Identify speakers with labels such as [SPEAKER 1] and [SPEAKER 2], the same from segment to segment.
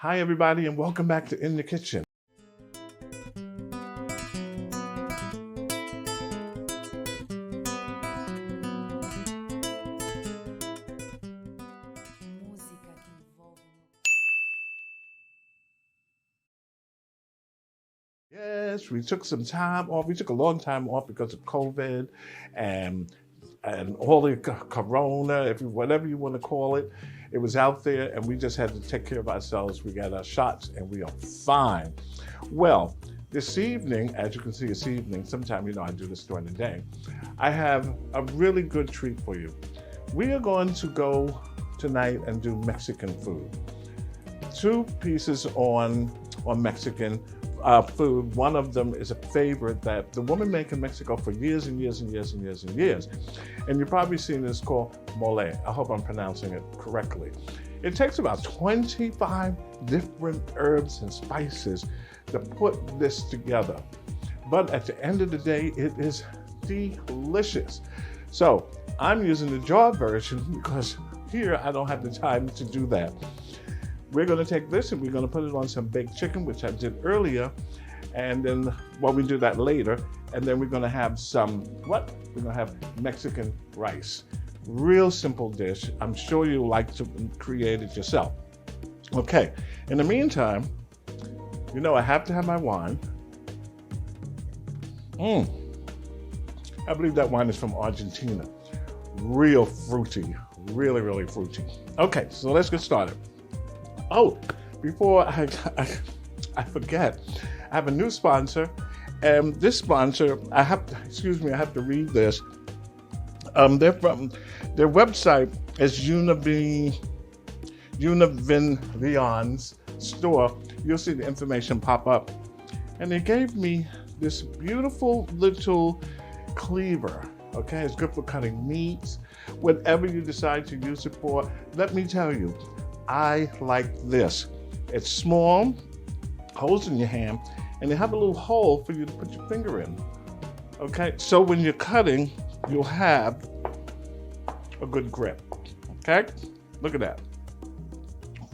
[SPEAKER 1] Hi, everybody, and welcome back to In the Kitchen. Yes, we took some time off. We took a long time off because of COVID and all the corona, whatever you want to call it. It was out there, and we just had to take care of ourselves. We got our shots, and we are fine. Well, this evening, as you can see, this evening, sometime I do this during the day, I have a really good treat for you. We are going to go tonight and do Mexican food. 2 pieces on Mexican food. One of them is a favorite that the woman make in Mexico for years and years and years and years and years. And you've probably seen this called mole. I hope I'm pronouncing it correctly. It takes about 25 different herbs and spices to put this together. But at the end of the day, it is delicious. So I'm using the jar version because here I don't have the time to do that. We're going to take this and we're going to put it on some baked chicken, which I did earlier. And then, we do that later. And then we're going to have we're going to have Mexican rice. Real simple dish. I'm sure you like to create it yourself. Okay. In the meantime, I have to have my wine. I believe that wine is from Argentina. Real fruity. Really, really fruity. Okay, so let's get started. Oh, before I forget, I have a new sponsor, and this sponsor, I have to read this. They're from, their website is Vivian's store. You'll see the information pop up. And they gave me this beautiful little cleaver. Okay, it's good for cutting meats, whatever you decide to use it for. Let me tell you, I like this. It's small, holds in your hand, and they have a little hole for you to put your finger in. Okay, so when you're cutting, you'll have a good grip. Okay, look at that.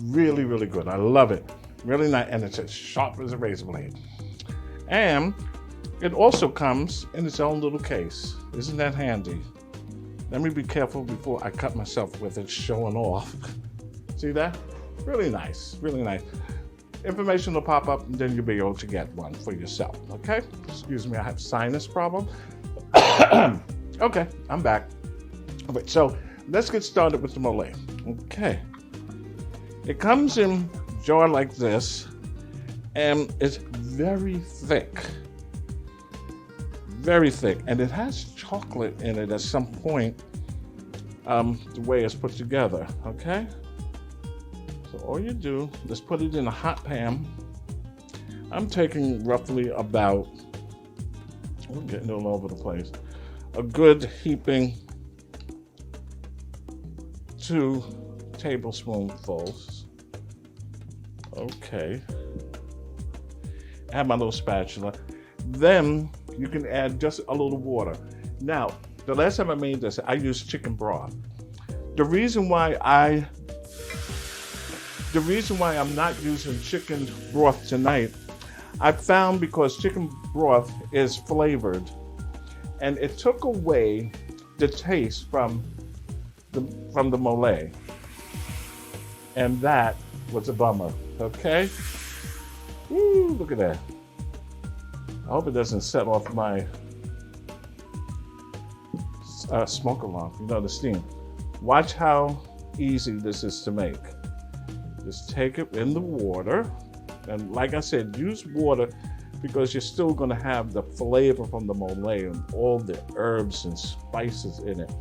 [SPEAKER 1] Really, really good. I love it. Really nice, and it's as sharp as a razor blade. And it also comes in its own little case. Isn't that handy? Let me be careful before I cut myself with it showing off. See that? Really nice, really nice. Information will pop up and then you'll be able to get one for yourself, okay? Excuse me, I have sinus problem. Okay, I'm back. All right, so let's get started with the mole. Okay. It comes in a jar like this, and it's very thick. Very thick, and it has chocolate in it at some point, the way it's put together, okay? So all you do is put it in a hot pan. I'm taking roughly about, we're getting all over the place, a good heaping 2 tablespoonfuls. Okay. I have my little spatula. Then you can add just a little water. Now, the last time I made this, I used chicken broth. The reason why I'm not using chicken broth tonight, I found because chicken broth is flavored, and it took away the taste from the mole, and that was a bummer. Okay. Woo, look at that. I hope it doesn't set off my smoke alarm. The steam. Watch how easy this is to make. Just take it in the water, and like I said, use water because you're still going to have the flavor from the mole and all the herbs and spices in it.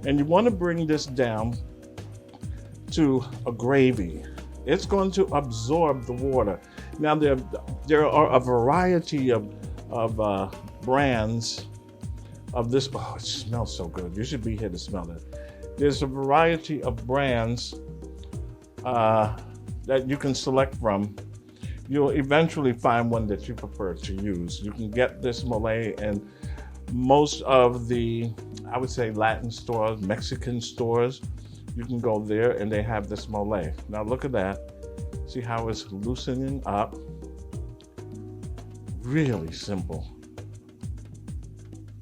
[SPEAKER 1] And you want to bring this down to a gravy. It's going to absorb the water. Now there are a variety of brands of this. Oh, it smells so good. You should be here to smell it. There's a variety of brands that you can select from. You'll eventually find one that you prefer to use. You can get this mole in most of the, I would say, Latin stores, Mexican stores. You can go there and they have this mole. Now look at that. See how it's loosening up? Really simple.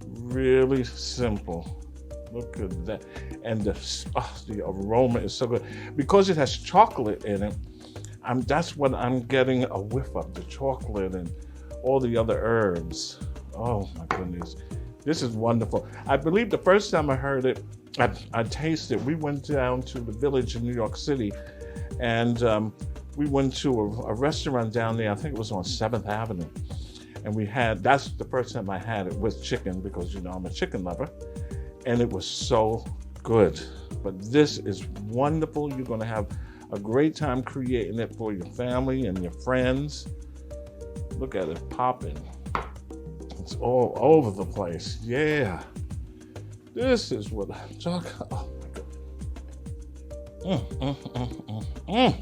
[SPEAKER 1] Really simple. Look at that. And the aroma is so good. Because it has chocolate in it, that's what I'm getting a whiff of, the chocolate and all the other herbs. Oh my goodness. This is wonderful. I believe the first time I heard it, I tasted, we went down to the Village in New York City, and we went to a restaurant down there. I think it was on 7th Avenue. And that's the first time I had it with chicken, because I'm a chicken lover. And it was so good. But this is wonderful. You're gonna have a great time creating it for your family and your friends. Look at it popping. It's all over the place. Yeah. This is what I'm talking about. Oh my God.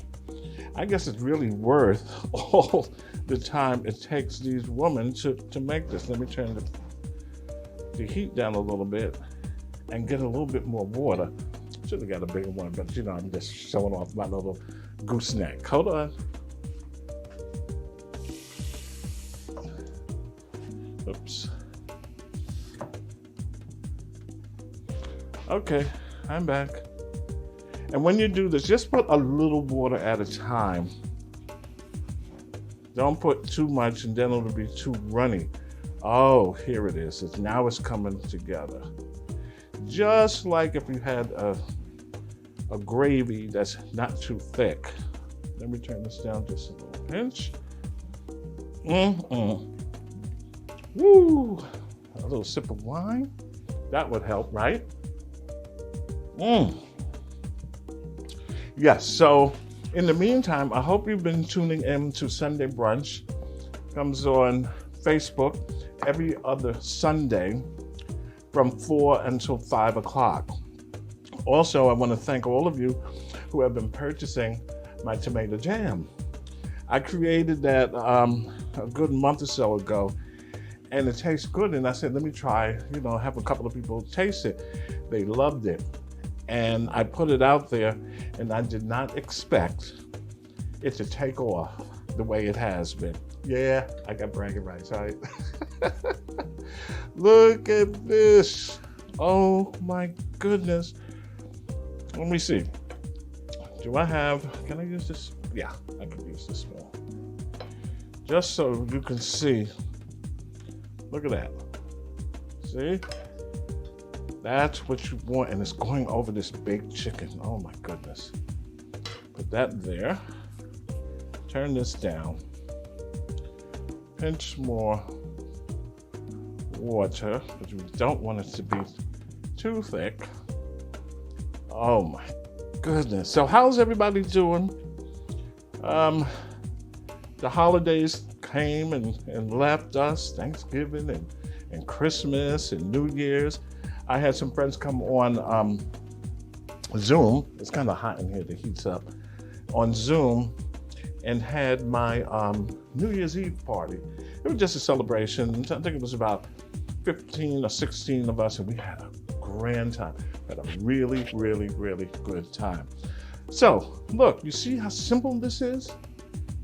[SPEAKER 1] I guess it's really worth all the time it takes these women to make this. Let me turn the heat down a little bit and get a little bit more water. Should have got a bigger one, but I'm just showing off my little gooseneck. Hold on. Oops. Okay, I'm back. And when you do this, just put a little water at a time. Don't put too much, and then it'll be too runny. Oh, here it is. Now it's coming together. Just like if you had a gravy that's not too thick. Let me turn this down just a little pinch. Woo! A little sip of wine. That would help, right? Yes, so in the meantime, I hope you've been tuning in to Sunday Brunch. Comes on Facebook every other Sunday from 4 until 5 o'clock. Also, I want to thank all of you who have been purchasing my tomato jam. I created that a good month or so ago, and it tastes good. And I said, let me try, have a couple of people taste it. They loved it. And I put it out there, and I did not expect it to take off the way it has been. Yeah, I got bragging rights, right? Look at this. Oh my goodness. Let me see. Can I use this? Yeah, I can use this one. Just so you can see. Look at that. See? That's what you want, and it's going over this big chicken. Oh my goodness. Put that there. Turn this down. Pinch more water, but you don't want it to be too thick. Oh my goodness. So how's everybody doing? The holidays came and left us, Thanksgiving and Christmas and New Year's. I had some friends come on Zoom. It's kind of hot in here, the heat's up. On Zoom, and had my New Year's Eve party. It was just a celebration. I think it was about 15 or 16 of us, and we had a grand time. Had a really, really, really good time. So, look, you see how simple this is?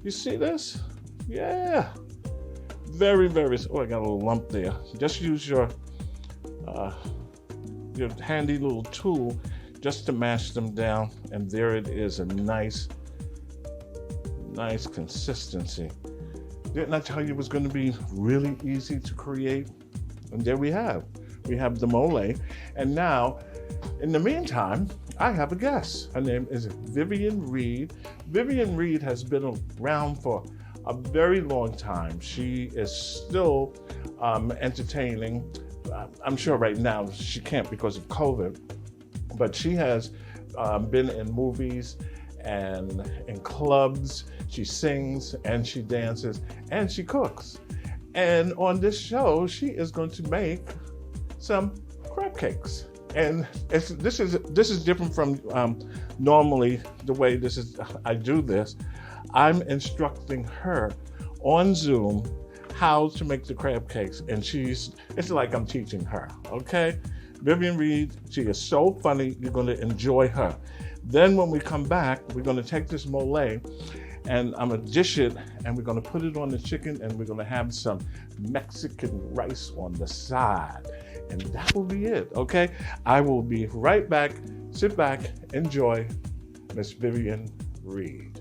[SPEAKER 1] You see this? Yeah. Very, very, oh, I got a little lump there. Just use your handy little tool just to mash them down, and there it is, a nice consistency. Didn't I tell you it was going to be really easy to create? And there we have the mole. And now, in the meantime, I have a guest. Her name is Vivian Reed. Vivian Reed has been around for a very long time. She is still entertaining. I'm sure right now she can't because of COVID, but she has been in movies and in clubs. She sings and she dances and she cooks. And on this show, she is going to make some crab cakes. And this is different from normally the way I do this. I'm instructing her on Zoom how to make the crab cakes, and it's like I'm teaching her, okay? Vivian Reed, she is so funny, you're gonna enjoy her. Then when we come back, we're gonna take this mole and I'm gonna dish it, and we're gonna put it on the chicken, and we're gonna have some Mexican rice on the side. And that will be it, okay? I will be right back. Sit back, enjoy Miss Vivian Reed.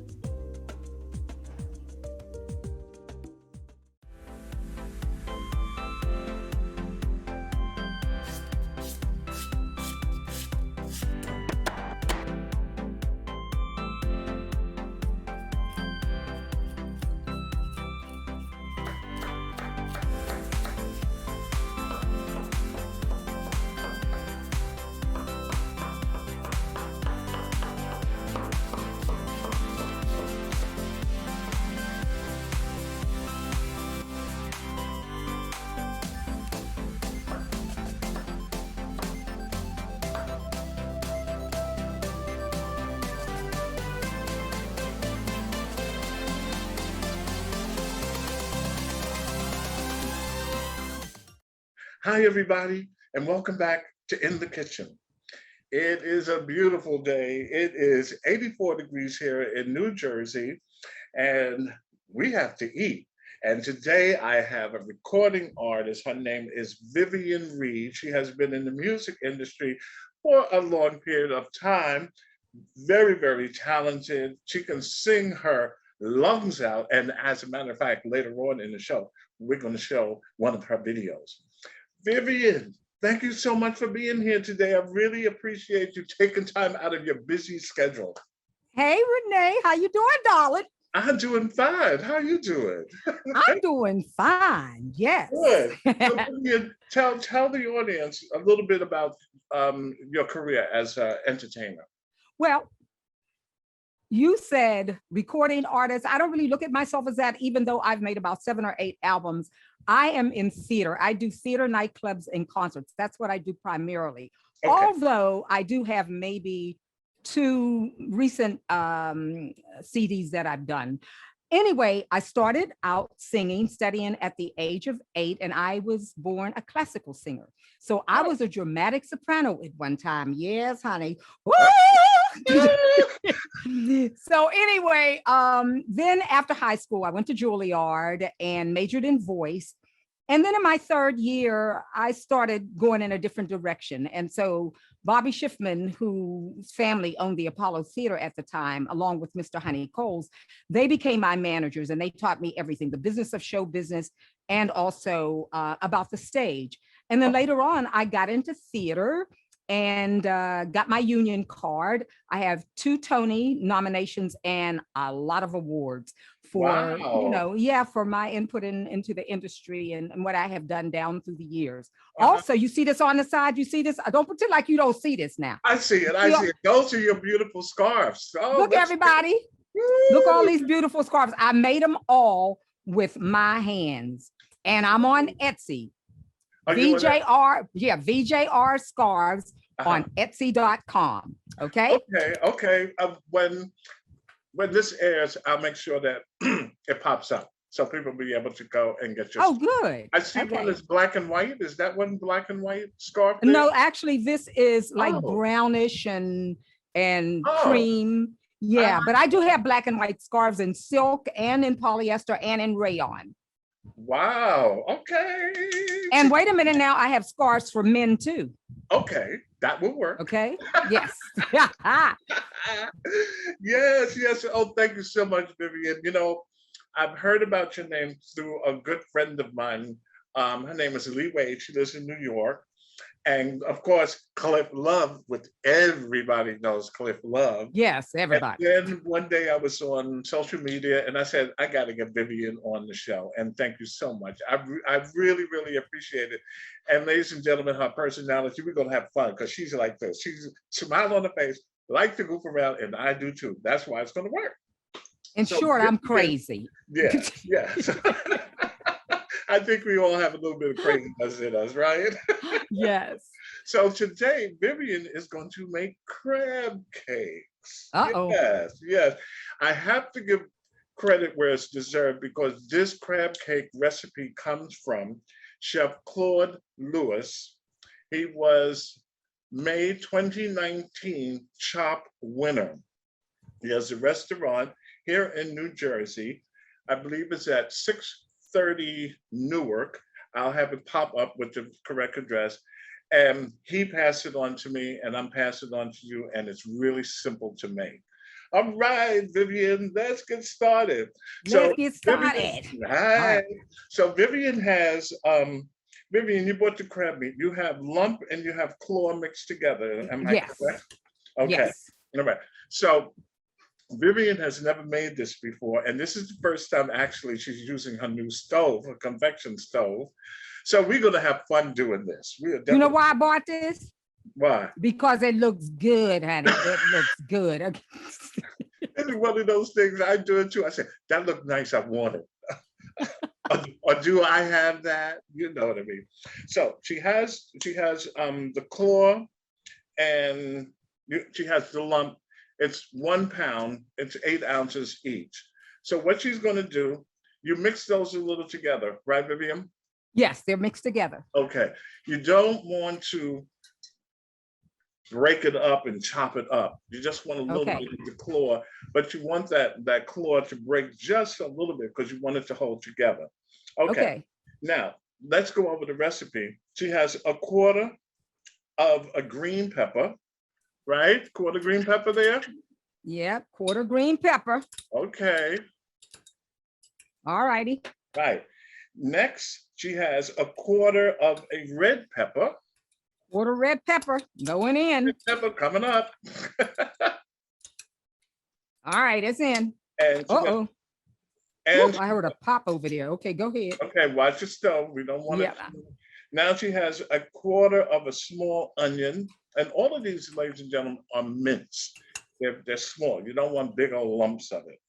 [SPEAKER 1] Hi, everybody, and welcome back to In the Kitchen. It is a beautiful day. It is 84 degrees here in New Jersey, and we have to eat. And today I have a recording artist. Her name is Vivian Reed. She has been in the music industry for a long period of time. Very, very talented. She can sing her lungs out. And as a matter of fact, later on in the show, we're going to show one of her videos. Vivian, thank you so much for being here today. I really appreciate you taking time out of your busy schedule.
[SPEAKER 2] Hey, Renee, how you doing, darling?
[SPEAKER 1] I'm doing fine. How are you doing?
[SPEAKER 2] I'm doing fine, yes.
[SPEAKER 1] Good. So, Vivian, tell the audience a little bit about your career as an entertainer.
[SPEAKER 2] Well, you said recording artist. I don't really look at myself as that, even though I've made about 7 or 8 albums. I am in theater. I do theater, nightclubs, and concerts. That's what I do primarily. Okay. Although I do have maybe 2 recent CDs that I've done. Anyway, I started out singing, studying at the age of 8, and I was born a classical singer. So I was a dramatic soprano at one time. Yes, honey. So anyway, then after high school, I went to Juilliard and majored in voice. And then in my 3rd year, I started going in a different direction. And so Bobby Schiffman, whose family owned the Apollo Theater at the time, along with Mr. Honey Coles, they became my managers, and they taught me everything, the business of show business, and also about the stage. And then later on, I got into theater and got my union card. I have 2 Tony nominations and a lot of awards for, for my input into the industry and what I have done down through the years. Also, you see this on the side? You see this? Don't pretend like you don't see this now.
[SPEAKER 1] I see it. I see it. Those are your beautiful scarves. Oh,
[SPEAKER 2] look, everybody. Look, all these beautiful scarves. I made them all with my hands. And I'm on Etsy. VJR scarves on Etsy.com. Okay.
[SPEAKER 1] Okay. When this airs, I'll make sure that it pops up so people will be able to go and get your.
[SPEAKER 2] Oh, good.
[SPEAKER 1] I see one that's black and white. Is that one black and white scarf?
[SPEAKER 2] No, actually, this is like brownish and cream. Yeah, but I do have black and white scarves in silk and in polyester and in rayon.
[SPEAKER 1] Wow. Okay.
[SPEAKER 2] And wait a minute now, I have scarves for men too.
[SPEAKER 1] Okay, that will work.
[SPEAKER 2] Okay. Yes.
[SPEAKER 1] Yes. Oh, thank you so much, Vivian. You know, I've heard about your name through a good friend of mine. Her name is Lee Wade. She lives in New York. And of course, Cliff Love, with everybody knows Cliff Love.
[SPEAKER 2] Yes, everybody.
[SPEAKER 1] And then one day I was on social media and I said, I got to get Vivian on the show. And thank you so much. I really, really appreciate it. And ladies and gentlemen, her personality, we're going to have fun because she's like this. She's smile on the face, like to goof around, and I do too. That's why it's going to work.
[SPEAKER 2] In short, I'm crazy.
[SPEAKER 1] Yes. I think we all have a little bit of craziness in us, right?
[SPEAKER 2] Yes.
[SPEAKER 1] So today, Vivian is going to make crab cakes.
[SPEAKER 2] Uh-oh.
[SPEAKER 1] Yes. I have to give credit where it's deserved because this crab cake recipe comes from Chef Claude Lewis. He was May 2019 Chop winner. He has a restaurant here in New Jersey. I believe it's at 630 Newark. I'll have it pop up with the correct address. And he passed it on to me, and I'm passing it on to you, and it's really simple to make. All right, Vivian, let's get started.
[SPEAKER 2] Let's get
[SPEAKER 1] Vivian,
[SPEAKER 2] started.
[SPEAKER 1] right. So Vivian has Vivian, you bought the crab meat. You have lump and you have claw mixed together. Am I correct? Okay.
[SPEAKER 2] Yes.
[SPEAKER 1] All right. So Vivian has never made this before, and this is the first time actually she's using her new stove, her convection stove. So we're gonna have fun doing this.
[SPEAKER 2] You know why I bought this?
[SPEAKER 1] Why?
[SPEAKER 2] Because it looks good, honey. It looks good. Okay.
[SPEAKER 1] It's one of those things I do it too. I say, that looked nice, I want it. or do I have that? You know what I mean. So she has the claw, and she has the lump. It's 1 pound, it's 8 ounces each. So what she's gonna do, you mix those a little together, right, Vivian?
[SPEAKER 2] Yes, they're mixed together.
[SPEAKER 1] Okay. You don't want to break it up and chop it up. You just want a little bit of the claw, but you want that claw to break just a little bit because you want it to hold together. Okay. Now, let's go over the recipe. She has a quarter of a green pepper, right? Quarter green pepper there?
[SPEAKER 2] Yep, quarter green pepper.
[SPEAKER 1] Okay.
[SPEAKER 2] All righty.
[SPEAKER 1] Right. Next, she has a quarter of a red pepper.
[SPEAKER 2] Quarter red pepper going in.
[SPEAKER 1] Red pepper coming up.
[SPEAKER 2] All right, it's in.
[SPEAKER 1] And
[SPEAKER 2] I heard a pop over there. Okay, go ahead.
[SPEAKER 1] Okay, watch your stove. We don't want it. Now she has a quarter of a small onion. And all of these, ladies and gentlemen, are minced. They're small. You don't want big old lumps of it.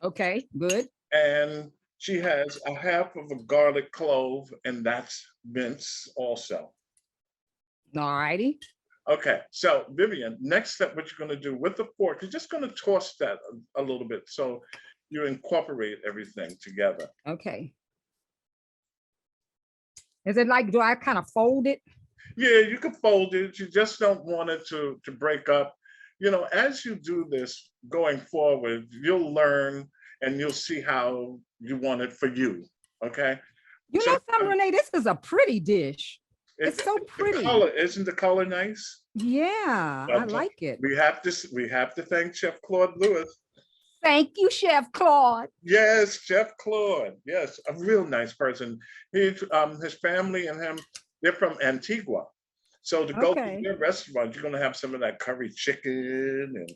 [SPEAKER 2] Okay, good.
[SPEAKER 1] And she has a half of a garlic clove, and that's minced also.
[SPEAKER 2] All righty.
[SPEAKER 1] Okay, so Vivian, next step, what you're going to do with the fork, you're just going to toss that a little bit so you incorporate everything together.
[SPEAKER 2] Okay. Is it like, do I kind of fold it?
[SPEAKER 1] Yeah, you can fold it. You just don't want it to break up. You know, as you do this going forward, you'll learn and you'll see how you want it for you. Okay.
[SPEAKER 2] You know something, Rene? This is a pretty dish. It's so pretty.
[SPEAKER 1] Isn't the color nice?
[SPEAKER 2] Yeah, I like it.
[SPEAKER 1] We have to thank Chef Claude Lewis.
[SPEAKER 2] Thank you, Chef Claude.
[SPEAKER 1] Yes, Chef Claude. Yes, a real nice person. His family and him, they're from Antigua. So to go to their restaurant, you're gonna have some of that curry chicken and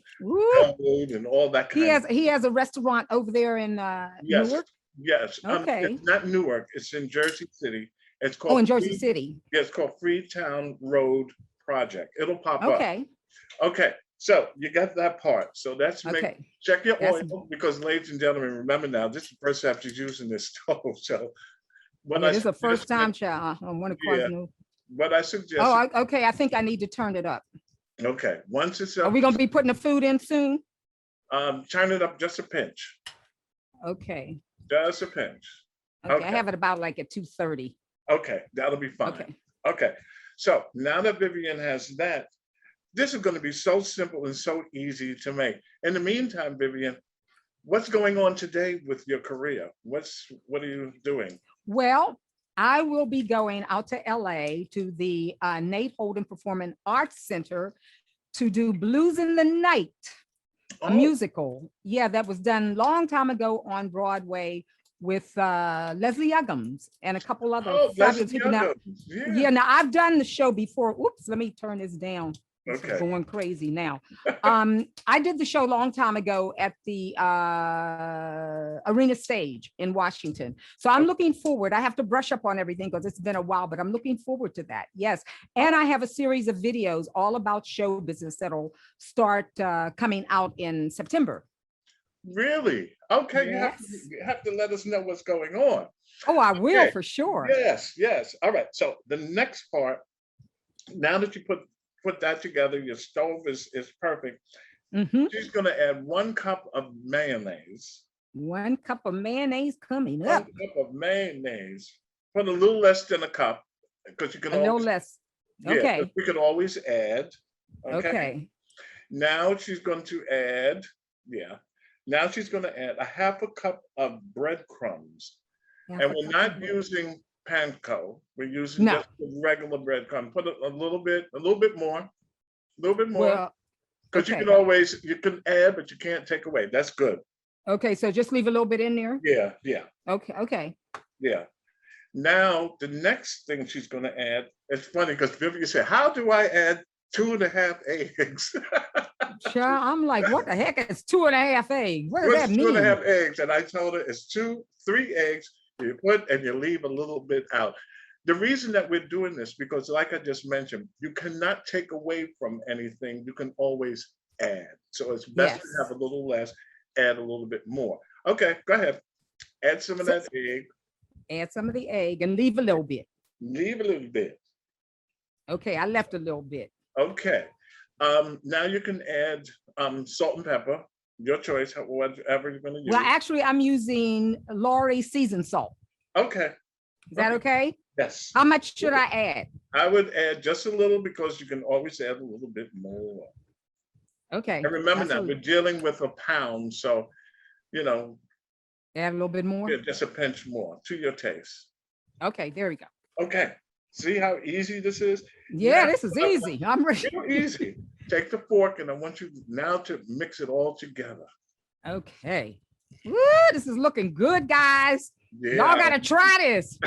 [SPEAKER 1] food and all that kind of.
[SPEAKER 2] He has a restaurant over there in Newark.
[SPEAKER 1] Yes.
[SPEAKER 2] Okay.
[SPEAKER 1] It's not Newark. It's in Jersey City. It's called.
[SPEAKER 2] Oh, in Jersey City.
[SPEAKER 1] Yeah, it's called Freetown Road Project. It'll pop up.
[SPEAKER 2] Okay.
[SPEAKER 1] Okay. So you got that part. So that's check your oil, because ladies and gentlemen, remember now, this is the first time she's using this stove. So
[SPEAKER 2] this is the first time, child. I want to cause new.
[SPEAKER 1] What I suggest.
[SPEAKER 2] Oh, okay. I think I need to turn it up.
[SPEAKER 1] Okay. Once it's
[SPEAKER 2] up. Are we gonna be putting the food in soon?
[SPEAKER 1] Turn it up just a pinch.
[SPEAKER 2] Okay.
[SPEAKER 1] Just a pinch.
[SPEAKER 2] Okay. I have it about like at 2:30.
[SPEAKER 1] Okay, that'll be fine. Okay. So now that Vivian has that, this is going to be so simple and so easy to make. In the meantime, Vivian, what's going on today with your career? What are you doing? Well,
[SPEAKER 2] I will be going out to LA to the Nate Holden Performing Arts Center to do Blues in the Night, a musical. Yeah, that was done a long time ago on Broadway with Leslie Uggams and a couple other fabulous people. Yeah, now I've done the show before. Oops, let me turn this down. This is going crazy now. I did the show a long time ago at the Arena Stage in Washington. So I'm looking forward. I have to brush up on everything because it's been a while, but I'm looking forward to that. Yes. And I have a series of videos all about show business that'll start coming out in September.
[SPEAKER 1] Really? Okay, yes. you have to let us know what's going on.
[SPEAKER 2] Oh, I will for sure.
[SPEAKER 1] Yes. All right. So the next part, now that you put that together, your stove is perfect. She's going to add 1 cup of mayonnaise.
[SPEAKER 2] 1 cup of mayonnaise coming up.
[SPEAKER 1] 1 cup of mayonnaise. Put a little less than a cup because you can
[SPEAKER 2] a little less. Okay.
[SPEAKER 1] Yeah, we can always add. Okay. Now she's going to add, Now she's going to add a half a cup of breadcrumbs.
[SPEAKER 2] Half
[SPEAKER 1] And
[SPEAKER 2] a
[SPEAKER 1] we're
[SPEAKER 2] cup of
[SPEAKER 1] not
[SPEAKER 2] bread.
[SPEAKER 1] using panko. We're using
[SPEAKER 2] No.
[SPEAKER 1] just the regular breadcrumb. Put a little bit more, a little bit more.
[SPEAKER 2] Well,
[SPEAKER 1] Because
[SPEAKER 2] okay.
[SPEAKER 1] you can add, but you can't take away. That's good.
[SPEAKER 2] Okay, so just leave a little bit in there.
[SPEAKER 1] Yeah, yeah,
[SPEAKER 2] Okay.
[SPEAKER 1] yeah. Now, the next thing she's going to add, it's funny because Vivian said, how do I add 2.5 eggs?
[SPEAKER 2] Child, I'm like, what the heck is 2.5 eggs? What does
[SPEAKER 1] What's
[SPEAKER 2] that mean?
[SPEAKER 1] 2.5 eggs? And I told her it's 3 eggs. You put and you leave a little bit out. The reason that we're doing this, because like I just mentioned, you cannot take away from anything. You can always add. So it's best to have a little less, add a little bit more. Okay, go ahead. Add some of that egg.
[SPEAKER 2] Add some of the egg and leave a little bit.
[SPEAKER 1] Leave a little bit.
[SPEAKER 2] Okay, I left a little bit.
[SPEAKER 1] Okay. Now you can add salt and pepper, your choice, whatever you're going to use.
[SPEAKER 2] Well, actually, I'm using Lori seasoned salt.
[SPEAKER 1] Okay.
[SPEAKER 2] Is that okay?
[SPEAKER 1] Yes.
[SPEAKER 2] How much should I add?
[SPEAKER 1] I would add just a little because you can always add a little bit more.
[SPEAKER 2] Okay.
[SPEAKER 1] And remember now, we're dealing with a pound, so, you know.
[SPEAKER 2] Add a little bit more?
[SPEAKER 1] Yeah, just a pinch more to your taste.
[SPEAKER 2] Okay, there we go.
[SPEAKER 1] Okay. See how easy this is?
[SPEAKER 2] Yeah,
[SPEAKER 1] now,
[SPEAKER 2] this is easy. I'm ready.
[SPEAKER 1] Easy. Take the fork and I want you now to mix it all together.
[SPEAKER 2] Okay. Woo, this is looking good, guys.
[SPEAKER 1] Yeah.
[SPEAKER 2] Y'all got to try this.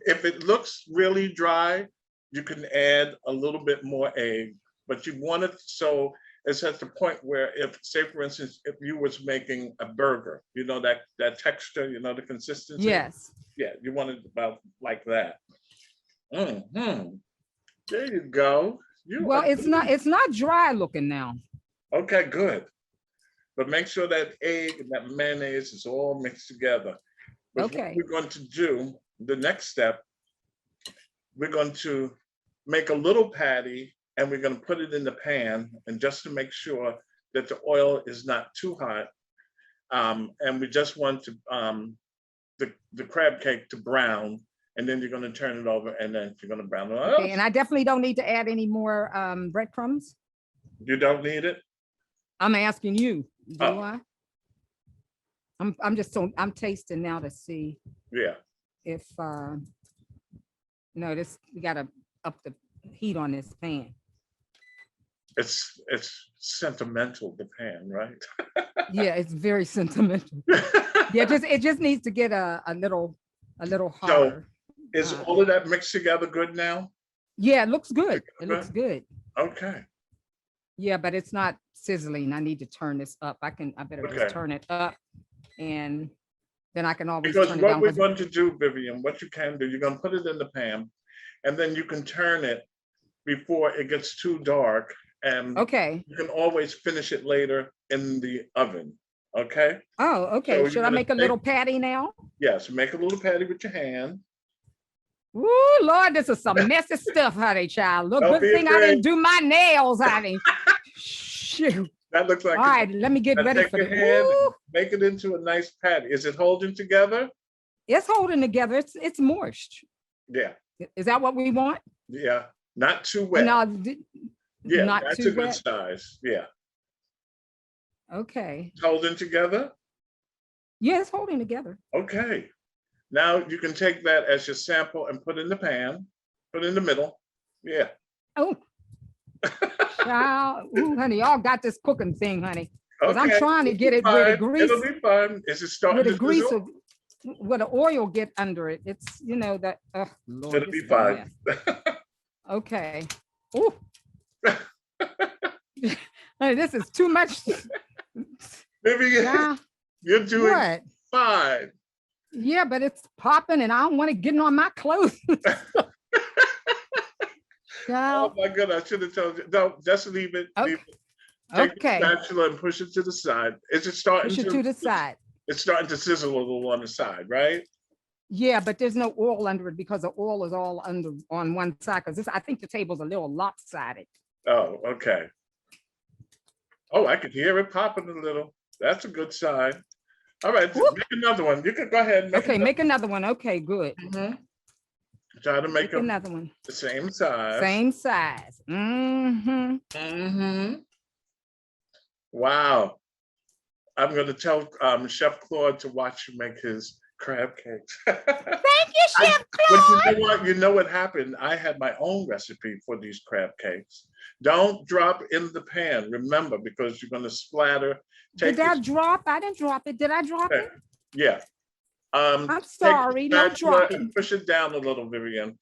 [SPEAKER 1] If it looks really dry, you can add a little bit more egg, but you want it so it's at the point where if, say for instance, if you was making a burger, you know, that texture, you know, the consistency.
[SPEAKER 2] Yes.
[SPEAKER 1] Yeah, you want it about like that. Mm-hmm. There you go.
[SPEAKER 2] Well, it's not dry looking now.
[SPEAKER 1] Okay, good. But make sure that egg and that mayonnaise is all mixed together. But
[SPEAKER 2] okay.
[SPEAKER 1] What we're going to do, the next step, we're going to make a little patty and we're going to put it in the pan, and just to make sure that the oil is not too hot. And we just want to the crab cake to brown, and then you're going to turn it over and then you're going to brown it up.
[SPEAKER 2] Okay, and I definitely don't need to add any more breadcrumbs.
[SPEAKER 1] You don't need it?
[SPEAKER 2] I'm asking you. Do I? I'm tasting now to see.
[SPEAKER 1] Yeah.
[SPEAKER 2] If no, we gotta up the heat on this pan.
[SPEAKER 1] It's sentimental, the pan, right?
[SPEAKER 2] Yeah, it's very sentimental. Yeah, it just needs to get a little harder.
[SPEAKER 1] So is all of that mixed together good now?
[SPEAKER 2] Yeah, it looks good. It looks good.
[SPEAKER 1] Okay.
[SPEAKER 2] Yeah, but it's not sizzling. I need to turn this up. I better just turn it up, and then I can always turn it down.
[SPEAKER 1] Because what we're going to do, Vivian, what you can do, you're going to put it in the pan, and then you can turn it before it gets too dark. And you can always finish it later in the oven. Okay.
[SPEAKER 2] Oh, okay. So should I make a little patty now?
[SPEAKER 1] Yes, make a little patty with your hand.
[SPEAKER 2] Ooh, Lord, this is some messy stuff, honey, child. Look,
[SPEAKER 1] Don't
[SPEAKER 2] good thing I didn't do my nails,
[SPEAKER 1] honey.
[SPEAKER 2] honey. Shoot.
[SPEAKER 1] That looks like.
[SPEAKER 2] All right, let me get ready for
[SPEAKER 1] it. Make it into a nice patty. Is it holding together?
[SPEAKER 2] It's holding together. It's moist.
[SPEAKER 1] Yeah.
[SPEAKER 2] Is that what we want?
[SPEAKER 1] Yeah. Not too wet.
[SPEAKER 2] No,
[SPEAKER 1] yeah,
[SPEAKER 2] not
[SPEAKER 1] that's
[SPEAKER 2] too
[SPEAKER 1] a good
[SPEAKER 2] wet.
[SPEAKER 1] size. Yeah.
[SPEAKER 2] Okay.
[SPEAKER 1] It's holding together?
[SPEAKER 2] Yeah, it's holding together.
[SPEAKER 1] Okay. Now you can take that as your sample and put in the pan, put in the middle. Yeah.
[SPEAKER 2] Oh. Child, ooh, honey, y'all got this cooking thing, honey. Because I'm trying to get it where the grease.
[SPEAKER 1] It'll be fine. Is it starting
[SPEAKER 2] where the grease, where the oil get under it. It's, you know, that. Lord,
[SPEAKER 1] it'll be fine.
[SPEAKER 2] Okay. Ooh. Honey, this is too much.
[SPEAKER 1] Maybe you're doing what? Fine.
[SPEAKER 2] Yeah, but it's popping and I don't want it getting on my clothes.
[SPEAKER 1] Oh my goodness, I should have told you. No, just leave it.
[SPEAKER 2] Okay.
[SPEAKER 1] Leave it. Take the spatula and push it to the side. Is it starting
[SPEAKER 2] to the side?
[SPEAKER 1] It's starting to sizzle a little on the side, right?
[SPEAKER 2] Yeah, but there's no oil under it because the oil is all on one side. Because I think the table's a little lopsided.
[SPEAKER 1] Oh, okay. Oh, I could hear it popping a little. That's a good sign. All right, make another one. You can go ahead.
[SPEAKER 2] Make another one. Okay, good.
[SPEAKER 1] Mm-hmm. Try to make
[SPEAKER 2] another one.
[SPEAKER 1] The same size.
[SPEAKER 2] Same size. Mm-hmm.
[SPEAKER 1] Mm-hmm. Wow. I'm going to tell Chef Claude to watch you make his crab cakes.
[SPEAKER 2] Thank you, Chef
[SPEAKER 1] But
[SPEAKER 2] Claude.
[SPEAKER 1] you know what? You know what happened? I had my own recipe for these crab cakes. Don't drop in the pan, remember, because you're going to splatter.
[SPEAKER 2] Did I drop? I didn't drop it. Did I drop it?
[SPEAKER 1] Yeah.
[SPEAKER 2] I'm sorry, no dropping.
[SPEAKER 1] Push it down a little, Vivian.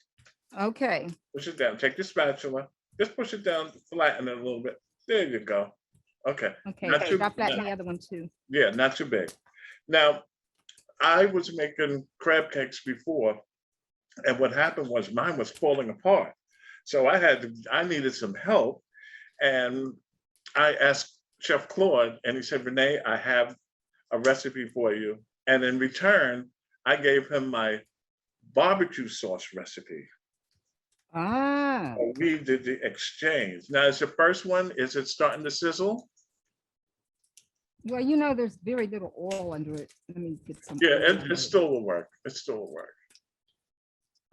[SPEAKER 2] Okay.
[SPEAKER 1] Push it down. Take your spatula. Just push it down, flatten it a little bit. There you go. Okay.
[SPEAKER 2] Okay. Drop that in the other one too.
[SPEAKER 1] Yeah, not too big. Now, I was making crab cakes before, and what happened was mine was falling apart. So I needed some help, and I asked Chef Claude, and he said, Rene, I have a recipe for you. And in return, I gave him my barbecue sauce recipe.
[SPEAKER 2] Ah.
[SPEAKER 1] So we did the exchange. Now, is the first one, is it starting to sizzle?
[SPEAKER 2] Well, you know, there's very little oil under it. Let me get some.
[SPEAKER 1] Yeah, it still will work. It still will work.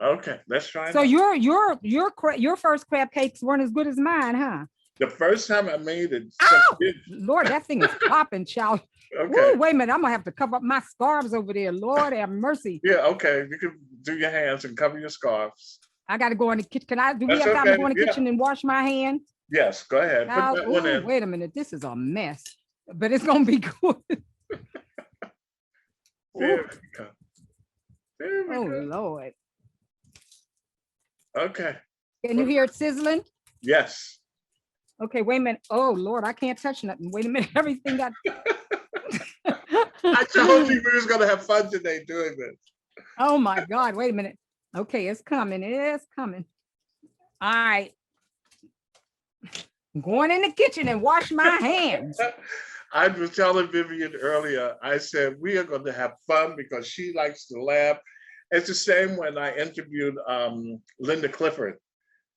[SPEAKER 1] Okay, let's try.
[SPEAKER 2] So your first crab cakes weren't as good as mine, huh?
[SPEAKER 1] The first time I made it.
[SPEAKER 2] Oh, Lord, that thing is popping, child.
[SPEAKER 1] Okay.
[SPEAKER 2] Ooh, wait a minute, I'm gonna have to cover up my scarves over there. Lord have mercy.
[SPEAKER 1] Yeah, okay. You can do your hands and cover your scarves.
[SPEAKER 2] I gotta go in the kitchen. Do we
[SPEAKER 1] That's
[SPEAKER 2] have time to go in
[SPEAKER 1] okay,
[SPEAKER 2] the kitchen and wash my hands?
[SPEAKER 1] Yes, go ahead. Put that one in.
[SPEAKER 2] Wait a minute, this is a mess, but it's gonna be good.
[SPEAKER 1] There we go. There we
[SPEAKER 2] Oh
[SPEAKER 1] go.
[SPEAKER 2] Lord.
[SPEAKER 1] Okay.
[SPEAKER 2] Can you hear it sizzling?
[SPEAKER 1] Yes.
[SPEAKER 2] Okay, wait a minute. Oh Lord, I can't touch nothing. Wait a minute, everything got.
[SPEAKER 1] I told you we was gonna have fun today doing this.
[SPEAKER 2] Oh my God, wait a minute. Okay, it's coming, it's coming. All right. I'm going in the kitchen and wash my hands.
[SPEAKER 1] I was telling Vivian earlier, I said, we are going to have fun because she likes to laugh. It's the same when I interviewed Linda Clifford.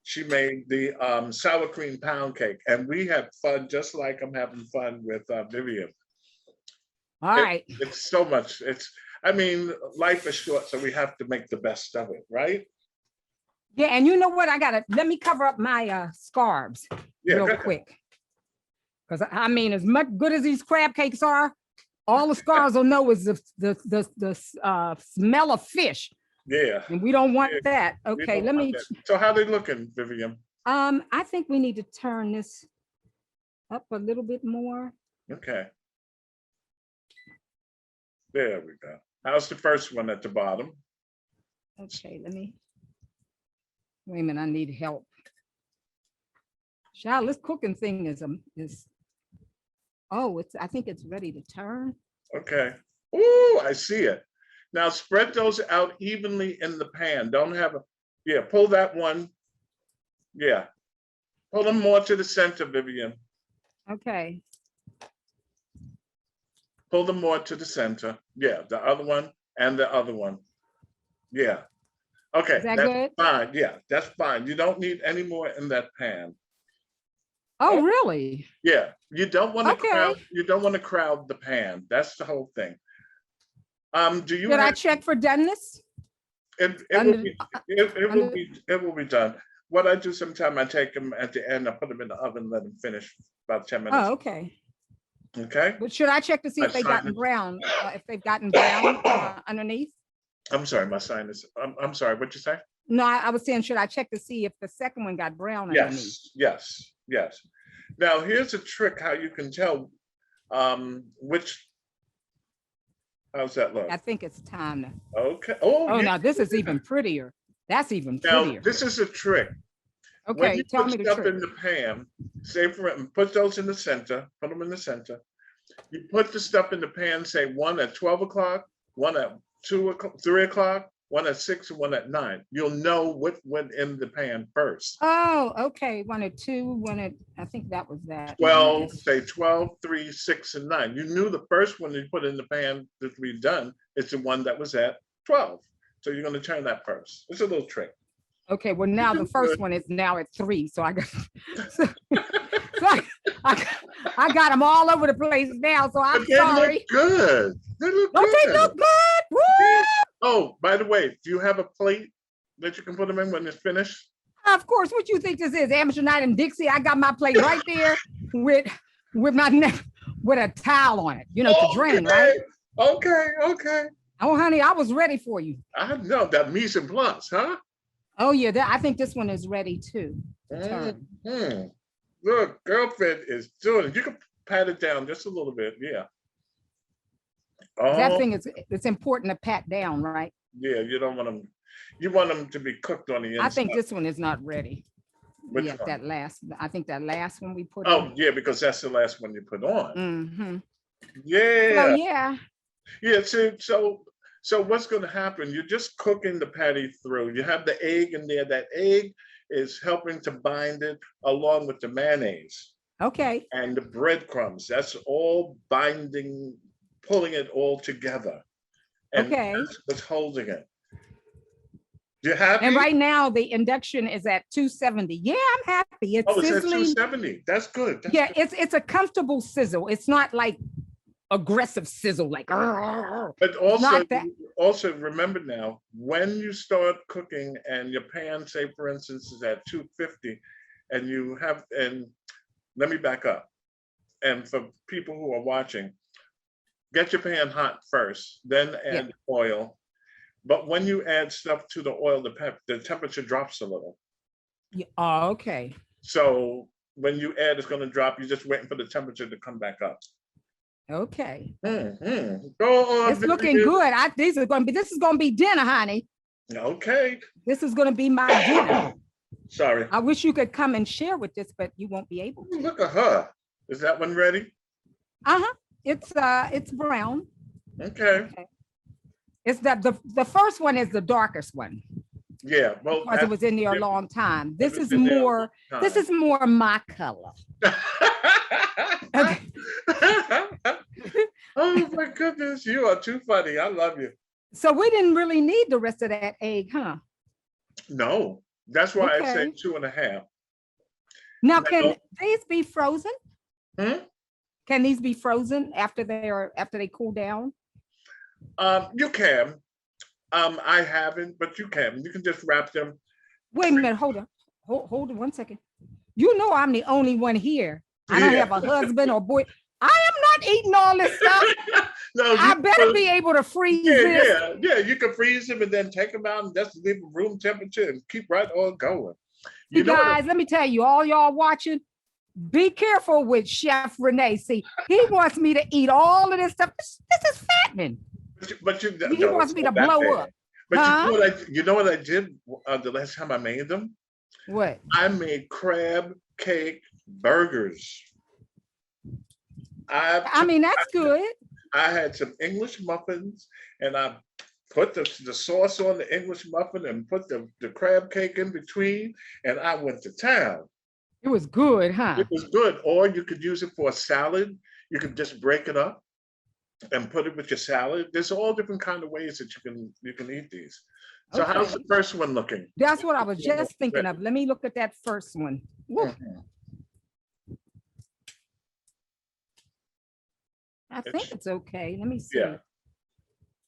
[SPEAKER 1] She made the sour cream pound cake, and we had fun just like I'm having fun with Vivian.
[SPEAKER 2] All right.
[SPEAKER 1] It's so much. I mean, life is short, so we have to make the best of it, right?
[SPEAKER 2] Yeah, and you know what? Let me cover up my scarves real quick. Because I mean, as much good as these crab cakes are, all the scarves will know is the smell of fish.
[SPEAKER 1] Yeah.
[SPEAKER 2] And we don't want that. Okay, let me.
[SPEAKER 1] So how they looking, Vivian?
[SPEAKER 2] I think we need to turn this up a little bit more.
[SPEAKER 1] Okay. There we go. How's the first one at the bottom?
[SPEAKER 2] Okay, wait a minute, I need help. Child, this cooking thing is I think it's ready to turn.
[SPEAKER 1] Okay. Ooh, I see it. Now spread those out evenly in the pan. Don't have pull that one. Yeah. Pull them more to the center, Vivian.
[SPEAKER 2] Okay.
[SPEAKER 1] Pull them more to the center. Yeah, the other one and the other one. Yeah. Okay,
[SPEAKER 2] is that
[SPEAKER 1] that's
[SPEAKER 2] good?
[SPEAKER 1] fine. Yeah, that's fine. You don't need any more in that pan.
[SPEAKER 2] Oh, really?
[SPEAKER 1] Yeah, you don't want to
[SPEAKER 2] Okay.
[SPEAKER 1] crowd the pan. That's the whole thing. Do you?
[SPEAKER 2] Did I check for doneness?
[SPEAKER 1] It will be done. What I do sometimes, I take them at the end, I put them in the oven, let them finish about 10 minutes.
[SPEAKER 2] Oh, okay.
[SPEAKER 1] Okay.
[SPEAKER 2] But should I check to see if they've gotten brown? If they've gotten brown underneath?
[SPEAKER 1] I'm sorry, my sinus. I'm sorry. What'd you say?
[SPEAKER 2] No, I was saying, should I check to see if the second one got brown underneath?
[SPEAKER 1] Yes. Now here's a trick how you can tell which. How's that look?
[SPEAKER 2] I think it's time to.
[SPEAKER 1] Okay.
[SPEAKER 2] Now this is even prettier. That's even prettier.
[SPEAKER 1] Now this is a trick.
[SPEAKER 2] Okay, tell me the trick.
[SPEAKER 1] When you put stuff in the pan, say put those in the center. Put them in the center. You put the stuff in the pan. Say one at 12 o'clock, one at 2 o'clock, 3 o'clock, one at 6, and one at 9. You'll know what went in the pan first.
[SPEAKER 2] Oh, okay. One at 2, I think that was that.
[SPEAKER 1] 12, say 12, 3, 6, and 9. You knew the first one you put in the pan that we done is the one that was at 12. So you're going to turn that first. It's a little trick.
[SPEAKER 2] Okay, well now the first one is now at 3, so I got I got them all over the place now. So I'm sorry.
[SPEAKER 1] Look good. They look
[SPEAKER 2] Don't
[SPEAKER 1] good.
[SPEAKER 2] they look good? Woo!
[SPEAKER 1] Oh, by the way, do you have a plate that you can put them in when it's finished?
[SPEAKER 2] Of course. What you think this is? Amateur Night in Dixie. I got my plate right there with my with a towel on it, to drain, right?
[SPEAKER 1] Okay.
[SPEAKER 2] Oh, honey, I was ready for you.
[SPEAKER 1] I know that mise en place, huh?
[SPEAKER 2] Oh, yeah, I think this one is ready too. Turn.
[SPEAKER 1] Look, girlfriend is doing it. You can pat it down just a little bit. Yeah.
[SPEAKER 2] That
[SPEAKER 1] Oh,
[SPEAKER 2] thing it's important to pat down, right?
[SPEAKER 1] yeah. You don't want them. You want them to be cooked on the inside.
[SPEAKER 2] I think this one is not ready.
[SPEAKER 1] Which one?
[SPEAKER 2] I think that last one we put
[SPEAKER 1] Oh,
[SPEAKER 2] in.
[SPEAKER 1] yeah, because that's the last one you put on.
[SPEAKER 2] Mm-hmm.
[SPEAKER 1] Yeah.
[SPEAKER 2] So, yeah.
[SPEAKER 1] Yeah. So what's going to happen? You're just cooking the patty through. You have the egg in there. That egg is helping to bind it along with the mayonnaise.
[SPEAKER 2] Okay.
[SPEAKER 1] And the breadcrumbs. That's all binding, pulling it all together. And that's what's holding it. You happy?
[SPEAKER 2] And right now the induction is at 270. Yeah, I'm happy. It's sizzling.
[SPEAKER 1] It's at 270. That's good.
[SPEAKER 2] Good. It's a comfortable sizzle. It's not like aggressive sizzle, like.
[SPEAKER 1] But also remember now, when you start cooking and your pan, say for instance, is at 250, and let me back up. And for people who are watching, get your pan hot first, then add oil. But when you add stuff to the oil, the temperature drops a little.
[SPEAKER 2] Yeah. Oh, okay.
[SPEAKER 1] So when you add, it's going to drop. You're just waiting for the temperature to come back up.
[SPEAKER 2] Okay.
[SPEAKER 1] Mm-hmm. Go on.
[SPEAKER 2] It's looking good. This is going to be dinner, honey.
[SPEAKER 1] Okay.
[SPEAKER 2] This is going to be my dinner.
[SPEAKER 1] Sorry.
[SPEAKER 2] I wish you could come and share with this, but you won't be able to.
[SPEAKER 1] Look at her. Is that one ready?
[SPEAKER 2] Uh-huh. It's brown.
[SPEAKER 1] Okay.
[SPEAKER 2] It's the first one is the darkest one.
[SPEAKER 1] Yeah, well,
[SPEAKER 2] because it was in there a long time. This is more my color. Okay.
[SPEAKER 1] Oh my goodness, you are too funny. I love you.
[SPEAKER 2] So we didn't really need the rest of that egg, huh?
[SPEAKER 1] No, that's why I said 2.5.
[SPEAKER 2] Now, can these be frozen?
[SPEAKER 1] Hmm?
[SPEAKER 2] Can these be frozen after they cool down?
[SPEAKER 1] You can. I haven't, but you can. You can just wrap them.
[SPEAKER 2] Wait a minute, hold on. Hold on 1 second. You know I'm the only one here. I don't have a husband or boy. I am not eating all this stuff. No, I better be able to freeze this.
[SPEAKER 1] Yeah. You can freeze them and then take them out and just leave them room temperature and keep right on going.
[SPEAKER 2] You guys, let me tell you, all y'all watching, be careful with Chef Rene. See, he wants me to eat all of this stuff. This is fattening.
[SPEAKER 1] But
[SPEAKER 2] he wants me to blow up.
[SPEAKER 1] But you know what I did the last time I made them?
[SPEAKER 2] What?
[SPEAKER 1] I made crab cake burgers.
[SPEAKER 2] I mean, that's good.
[SPEAKER 1] I had some English muffins and I put the sauce on the English muffin and put the crab cake in between, and I went to town.
[SPEAKER 2] It was good, huh?
[SPEAKER 1] It was good. Or you could use it for a salad. You could just break it up and put it with your salad. There's all different kind of ways that you can eat these. So how's the first one looking?
[SPEAKER 2] That's what I was just thinking of. Let me look at that first one. Mm-hmm. I think it's okay. Let me see.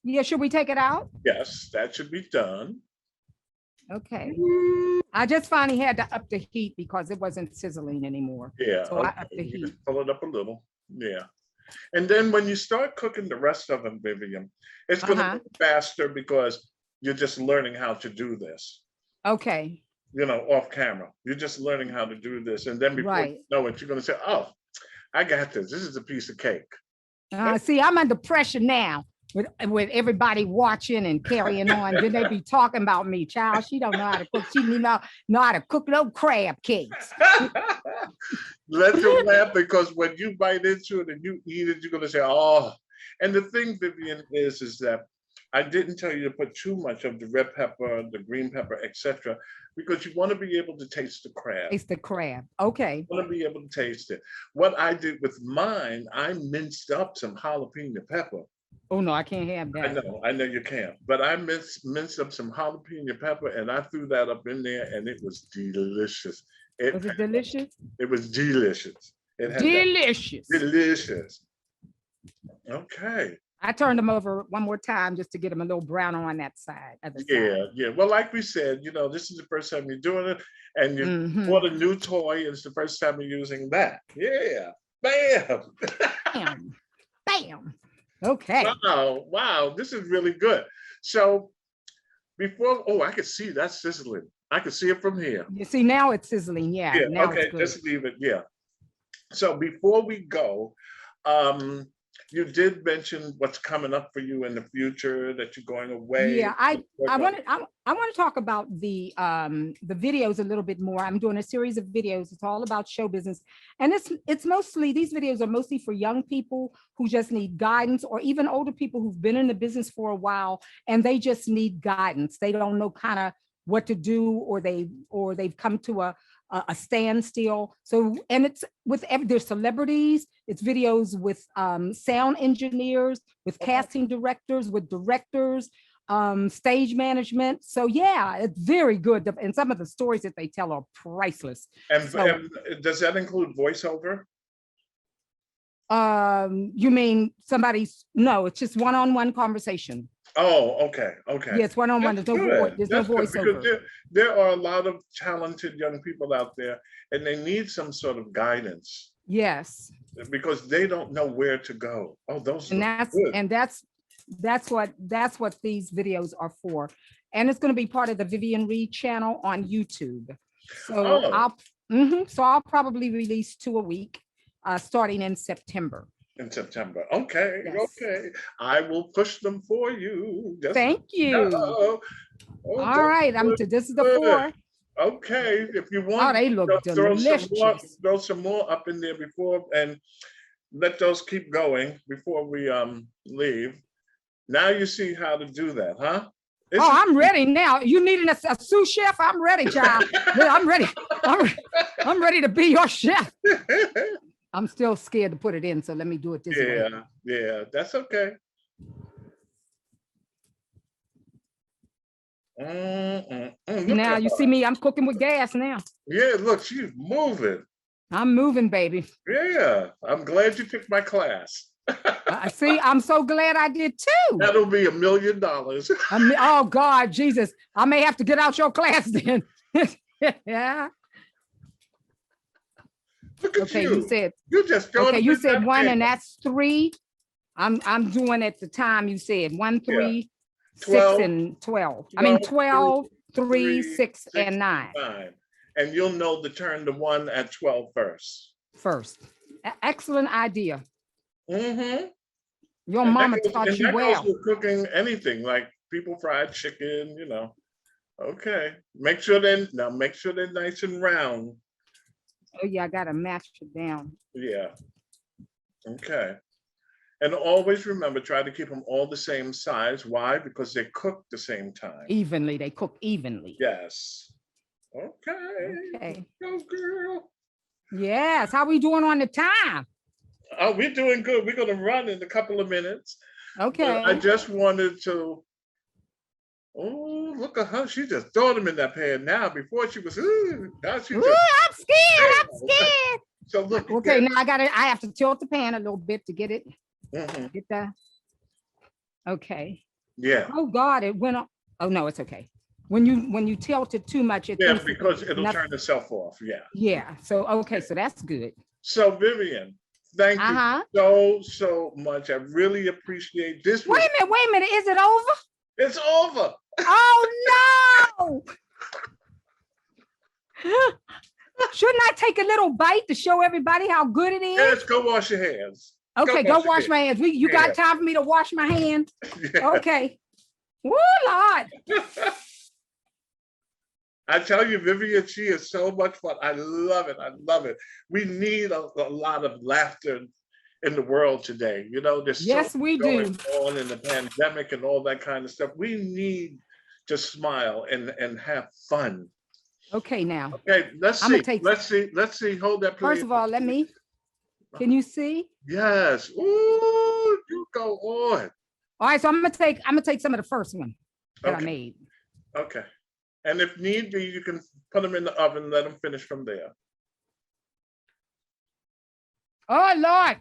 [SPEAKER 2] Yeah, should we take it out?
[SPEAKER 1] Yes, that should be done.
[SPEAKER 2] Okay. I just finally had to up the heat because it wasn't sizzling anymore.
[SPEAKER 1] Yeah.
[SPEAKER 2] So I upped the heat.
[SPEAKER 1] Just pull it up a little. Yeah. And then when you start cooking the rest of them, Vivian, it's going to be faster because you're just learning how to do this.
[SPEAKER 2] Okay.
[SPEAKER 1] You know, off camera. You're just learning how to do this. And then before you know it, you're going to say, oh, I got this. This is a piece of cake.
[SPEAKER 2] See, I'm under pressure now with everybody watching and carrying on. Then they be talking about me, child. She don't know how to cook. She know how to cook no crab cakes.
[SPEAKER 1] Let them laugh, because when you bite into it and you eat it, you're going to say, oh. And the thing, Vivian, is that I didn't tell you to put too much of the red pepper, the green pepper, etc., because you want to be able to taste the crab.
[SPEAKER 2] Taste the crab. Okay.
[SPEAKER 1] You want to be able to taste it. What I did with mine, I minced up some jalapeno pepper.
[SPEAKER 2] Oh no, I can't have that.
[SPEAKER 1] I know you can't. But I minced up some jalapeno pepper and I threw that up in there, and it was delicious.
[SPEAKER 2] Was it delicious?
[SPEAKER 1] It was delicious. It had delicious. Okay.
[SPEAKER 2] I turned them over one more time just to get them a little browner on that side.
[SPEAKER 1] Yeah. Well, like we said, you know, this is the first time you're doing it, and you bought a new toy, and it's the first time you're using that. Yeah. Bam.
[SPEAKER 2] Bam. Bam. Okay.
[SPEAKER 1] Wow. This is really good. So before, I can see that's sizzling. I can see it from here.
[SPEAKER 2] You see, now it's sizzling. Yeah,
[SPEAKER 1] Yeah,
[SPEAKER 2] now
[SPEAKER 1] okay,
[SPEAKER 2] it's good.
[SPEAKER 1] just leave it. Yeah. So before we go, um, you did mention what's coming up for you in the future, that you're going away.
[SPEAKER 2] Yeah, I want to talk about the videos a little bit more. I'm doing a series of videos. It's all about show business, and it's mostly, these videos are mostly for young people who just need guidance, or even older people who've been in the business for a while and they just need guidance. They don't know kind of what to do, or they've come to a standstill. So, and it's with there's celebrities, it's videos with sound engineers, with casting directors, with directors, stage management. So yeah, it's very good. And some of the stories that they tell are priceless.
[SPEAKER 1] And,
[SPEAKER 2] so,
[SPEAKER 1] and does that include voiceover?
[SPEAKER 2] You mean no, it's just one-on-one conversation.
[SPEAKER 1] Oh, okay.
[SPEAKER 2] Yeah, it's one-on-one. There's no voiceover.
[SPEAKER 1] There are a lot of talented young people out there, and they need some sort of guidance.
[SPEAKER 2] Yes.
[SPEAKER 1] Because they don't know where to go. Oh, those
[SPEAKER 2] and
[SPEAKER 1] are
[SPEAKER 2] that's
[SPEAKER 1] good.
[SPEAKER 2] that's what these videos are for. And it's going to be part of the Vivian Reed channel on YouTube. So I'll probably release 2 a week, starting in September.
[SPEAKER 1] In September. Okay.
[SPEAKER 2] Yes.
[SPEAKER 1] Okay. I will push them for you.
[SPEAKER 2] Thank you. All right. This is the 4.
[SPEAKER 1] Okay. If you want,
[SPEAKER 2] they look delicious.
[SPEAKER 1] Throw some more up in there before, and let those keep going before we leave. Now you see how to do that, huh?
[SPEAKER 2] I'm ready now. You needing a sous chef? I'm ready, child. I'm ready. I'm ready to be your chef. I'm still scared to put it in, so let me do it this way.
[SPEAKER 1] Yeah, that's okay.
[SPEAKER 2] Now you see me, I'm cooking with gas now.
[SPEAKER 1] Yeah, look, she's moving.
[SPEAKER 2] I'm moving, baby.
[SPEAKER 1] Yeah, I'm glad you took my class.
[SPEAKER 2] See, I'm so glad I did too.
[SPEAKER 1] That'll be $1 million.
[SPEAKER 2] Oh God, Jesus. I may have to get out your class then. Yeah.
[SPEAKER 1] Look at
[SPEAKER 2] okay,
[SPEAKER 1] you. You just
[SPEAKER 2] you said 1 and that's 3. I'm doing at the time you said 1, 3, 6, and 12. I mean 12, 3, 6, and 9.
[SPEAKER 1] And you'll know to turn the 1 at 12 first.
[SPEAKER 2] Excellent idea.
[SPEAKER 1] Mm-hmm.
[SPEAKER 2] Your mama taught you well.
[SPEAKER 1] Cooking anything like people fried chicken, Okay. Make sure they're nice and round.
[SPEAKER 2] Oh yeah, I gotta match it down.
[SPEAKER 1] Yeah. Okay. And always remember, try to keep them all the same size. Why? Because they cook the same time.
[SPEAKER 2] Evenly, they cook evenly.
[SPEAKER 1] Yes. Okay. Go girl.
[SPEAKER 2] Yes. How we doing on the time?
[SPEAKER 1] Oh, we're doing good. We're gonna run in a couple of minutes.
[SPEAKER 2] Okay.
[SPEAKER 1] But I just wanted to. Oh, look at her. She just throwing them in that pan now. Before she was, now she just,
[SPEAKER 2] I'm scared. I'm scared.
[SPEAKER 1] So look.
[SPEAKER 2] Okay, now I have to tilt the pan a little bit to get it. Get that. Okay.
[SPEAKER 1] Yeah.
[SPEAKER 2] Oh God, it went on. Oh no, it's okay. When you tilt it too much,
[SPEAKER 1] because it'll turn itself off. Yeah.
[SPEAKER 2] Yeah. So okay, so that's good.
[SPEAKER 1] So Vivian, thank you so much. I really appreciate this.
[SPEAKER 2] Wait a minute. Is it over?
[SPEAKER 1] It's over.
[SPEAKER 2] Oh no! Shouldn't I take a little bite to show everybody how good it is?
[SPEAKER 1] Yes, go wash your hands.
[SPEAKER 2] Okay, go wash my hands. You got time for me to wash my hands? Yeah. Okay. Woo, Lord.
[SPEAKER 1] I tell you, Vivian, she is so much fun. I love it. I love it. We need a lot of laughter in the world today. There's
[SPEAKER 2] yes, we do.
[SPEAKER 1] On in the pandemic and all that kind of stuff. We need to smile and have fun.
[SPEAKER 2] Okay, now.
[SPEAKER 1] Okay, let's see. Hold that, please.
[SPEAKER 2] First of all, let me. Can you see?
[SPEAKER 1] Yes. Ooh, you go on.
[SPEAKER 2] All right, so I'm gonna take some of the first one that I made.
[SPEAKER 1] Okay. And if need be, you can put them in the oven and let them finish from there.
[SPEAKER 2] Oh Lord.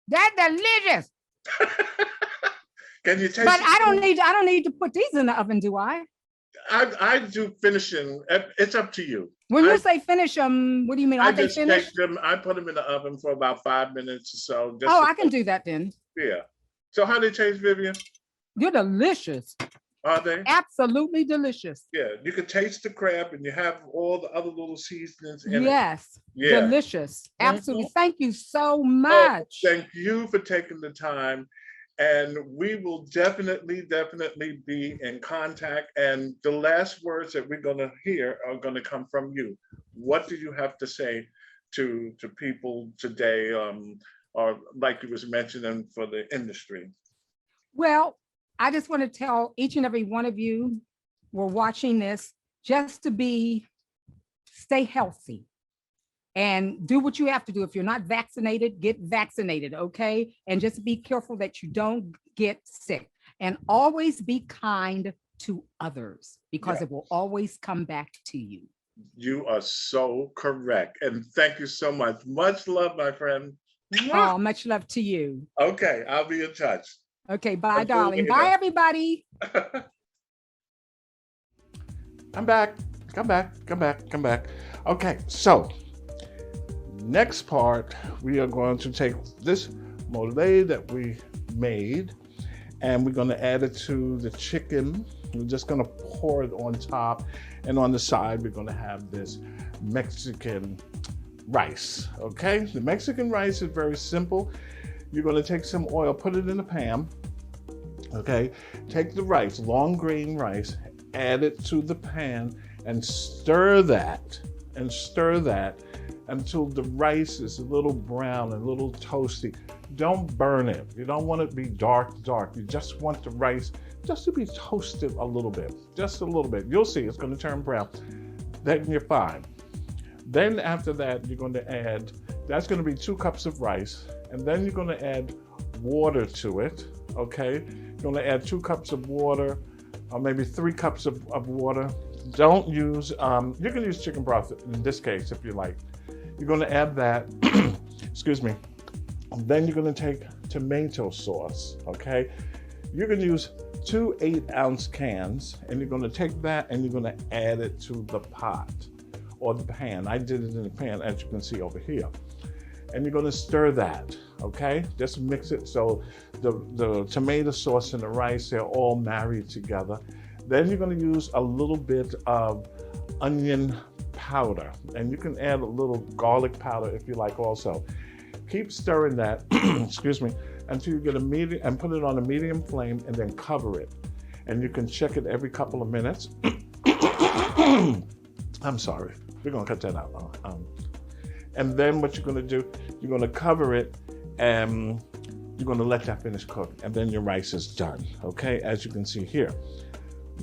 [SPEAKER 2] That's delicious.
[SPEAKER 1] Can you taste?
[SPEAKER 2] But I don't need to put these in the oven, do I?
[SPEAKER 1] I do finishing. It's up to you.
[SPEAKER 2] When you say finish them, what do you mean?
[SPEAKER 1] I
[SPEAKER 2] Are they
[SPEAKER 1] just take
[SPEAKER 2] finished?
[SPEAKER 1] them, I put them in the oven for about 5 minutes or so.
[SPEAKER 2] Oh, I can do that then.
[SPEAKER 1] Yeah. So how they taste, Vivian?
[SPEAKER 2] You're delicious.
[SPEAKER 1] Are they?
[SPEAKER 2] Absolutely delicious.
[SPEAKER 1] Yeah. You can taste the crab and you have all the other little seasonings in it.
[SPEAKER 2] Yes.
[SPEAKER 1] Yeah.
[SPEAKER 2] Delicious. Absolutely. Thank you so
[SPEAKER 1] Oh,
[SPEAKER 2] much.
[SPEAKER 1] thank you for taking the time. And we will definitely be in contact. And the last words that we're going to hear are going to come from you. What do you have to say to people today, or like you was mentioning for the industry?
[SPEAKER 2] Well, I just want to tell each and every one of you who are watching this just to stay healthy and do what you have to do. If you're not vaccinated, get vaccinated, okay? And just be careful that you don't get sick. And always be kind to others, because it will always come back to you.
[SPEAKER 1] You are so correct. And thank you so much. Much love, my friend.
[SPEAKER 2] Oh, much love to you.
[SPEAKER 1] Okay, I'll be in touch.
[SPEAKER 2] Okay, bye, darling. Bye, everybody.
[SPEAKER 1] I'm back. Come back. Okay, so next part, we are going to take this mole that we made and we're going to add it to the chicken. We're just going to pour it on top, and on the side, we're going to have this Mexican rice. Okay, the Mexican rice is very simple. You're going to take some oil, put it in a pan. Okay, take the rice, long grain rice, add it to the pan and stir that until the rice is a little brown and a little toasty. Don't burn it. You don't want it to be dark. You just want the rice just to be toasted a little bit, just a little bit. You'll see it's going to turn brown. Then you're fine. Then after that, you're going to add, that's going to be 2 cups of rice, and then you're going to add water to it, okay? You're going to add 2 cups of water, or maybe 3 cups of water. Don't use, you can use chicken broth in this case if you like. You're going to add that, excuse me. Then you're going to take tomato sauce, okay? You're going to use 2 8-ounce cans, and you're going to take that and you're going to add it to the pot or the pan. I did it in the pan, as you can see over here. And you're going to stir that, okay? Just mix it so the tomato sauce and the rice, they're all married together. Then you're going to use a little bit of onion powder, and you can add a little garlic powder if you like also. Keep stirring that, excuse me, until you get a medium, and put it on a medium flame, and then cover it. And you can check it every couple of minutes. I'm sorry, we're gonna cut that out. And then what you're gonna do, you're gonna cover it, and you're gonna let that finish cook, and then your rice is done, okay? As you can see here.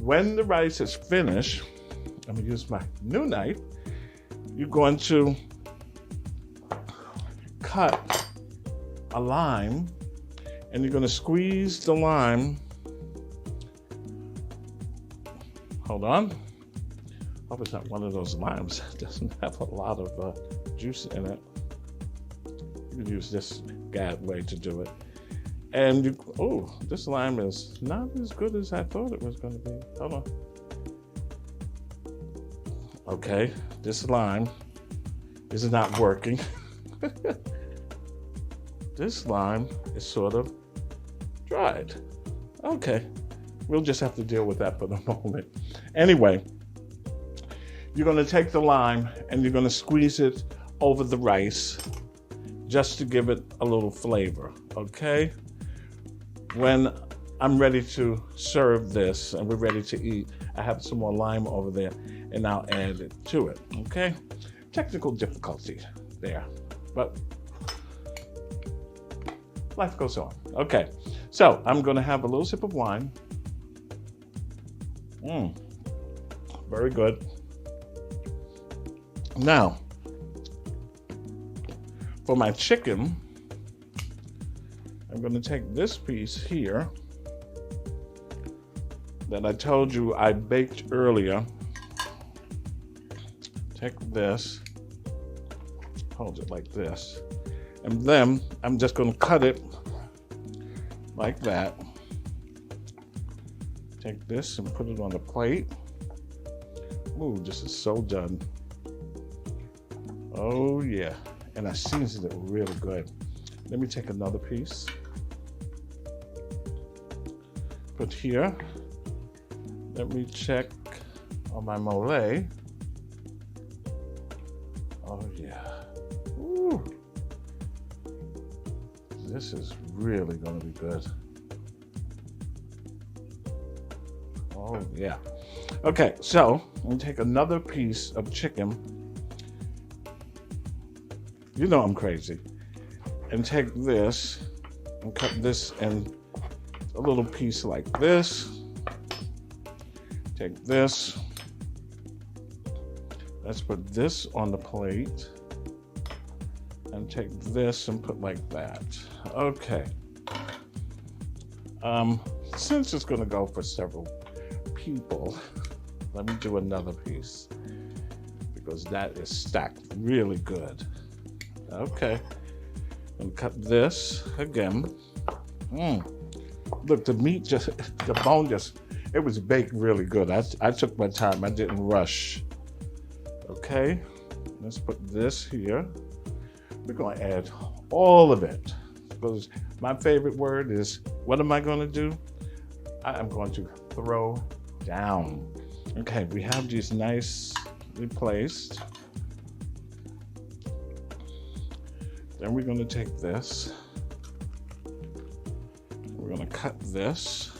[SPEAKER 1] When the rice is finished, I'm gonna use my new knife, you're going to cut a lime, and you're going to squeeze the lime. Hold on. Hope it's not one of those limes that doesn't have a lot of juice in it. You can use this way to do it. And this lime is not as good as I thought it was going to be. Hold on. Okay, this lime is not working. This lime is sort of dried. Okay, we'll just have to deal with that for the moment. Anyway, you're gonna take the lime and you're gonna squeeze it over the rice just to give it a little flavor, okay? When I'm ready to serve this and we're ready to eat, I have some more lime over there and I'll add it to it, okay? Technical difficulty there, but life goes on. Okay, so I'm gonna have a little sip of wine. Very good. Now, for my chicken, I'm gonna take this piece here that I told you I baked earlier. Take this, hold it like this, and then I'm just going to cut it like that. Take this and put it on the plate. Ooh, this is so done. Oh yeah, and I seasoned it really good. Let me take another piece. Put here. Let me check on my mole. Oh yeah. Ooh. This is really gonna be good. Oh yeah. Okay, so I'm gonna take another piece of chicken. You know I'm crazy. And take this and cut this in a little piece like this. Take this. Let's put this on the plate. And take this and put like that. Okay. Since it's gonna go for several people, let me do another piece because that is stacked really good. Okay. And cut this again. Look, the meat the bone it was baked really good. I took my time, I didn't rush. Okay, let's put this here. We're gonna add all of it because my favorite word is, what am I gonna do? I am going to throw down. Okay, we have these nicely placed. Then we're gonna take this. We're gonna cut this.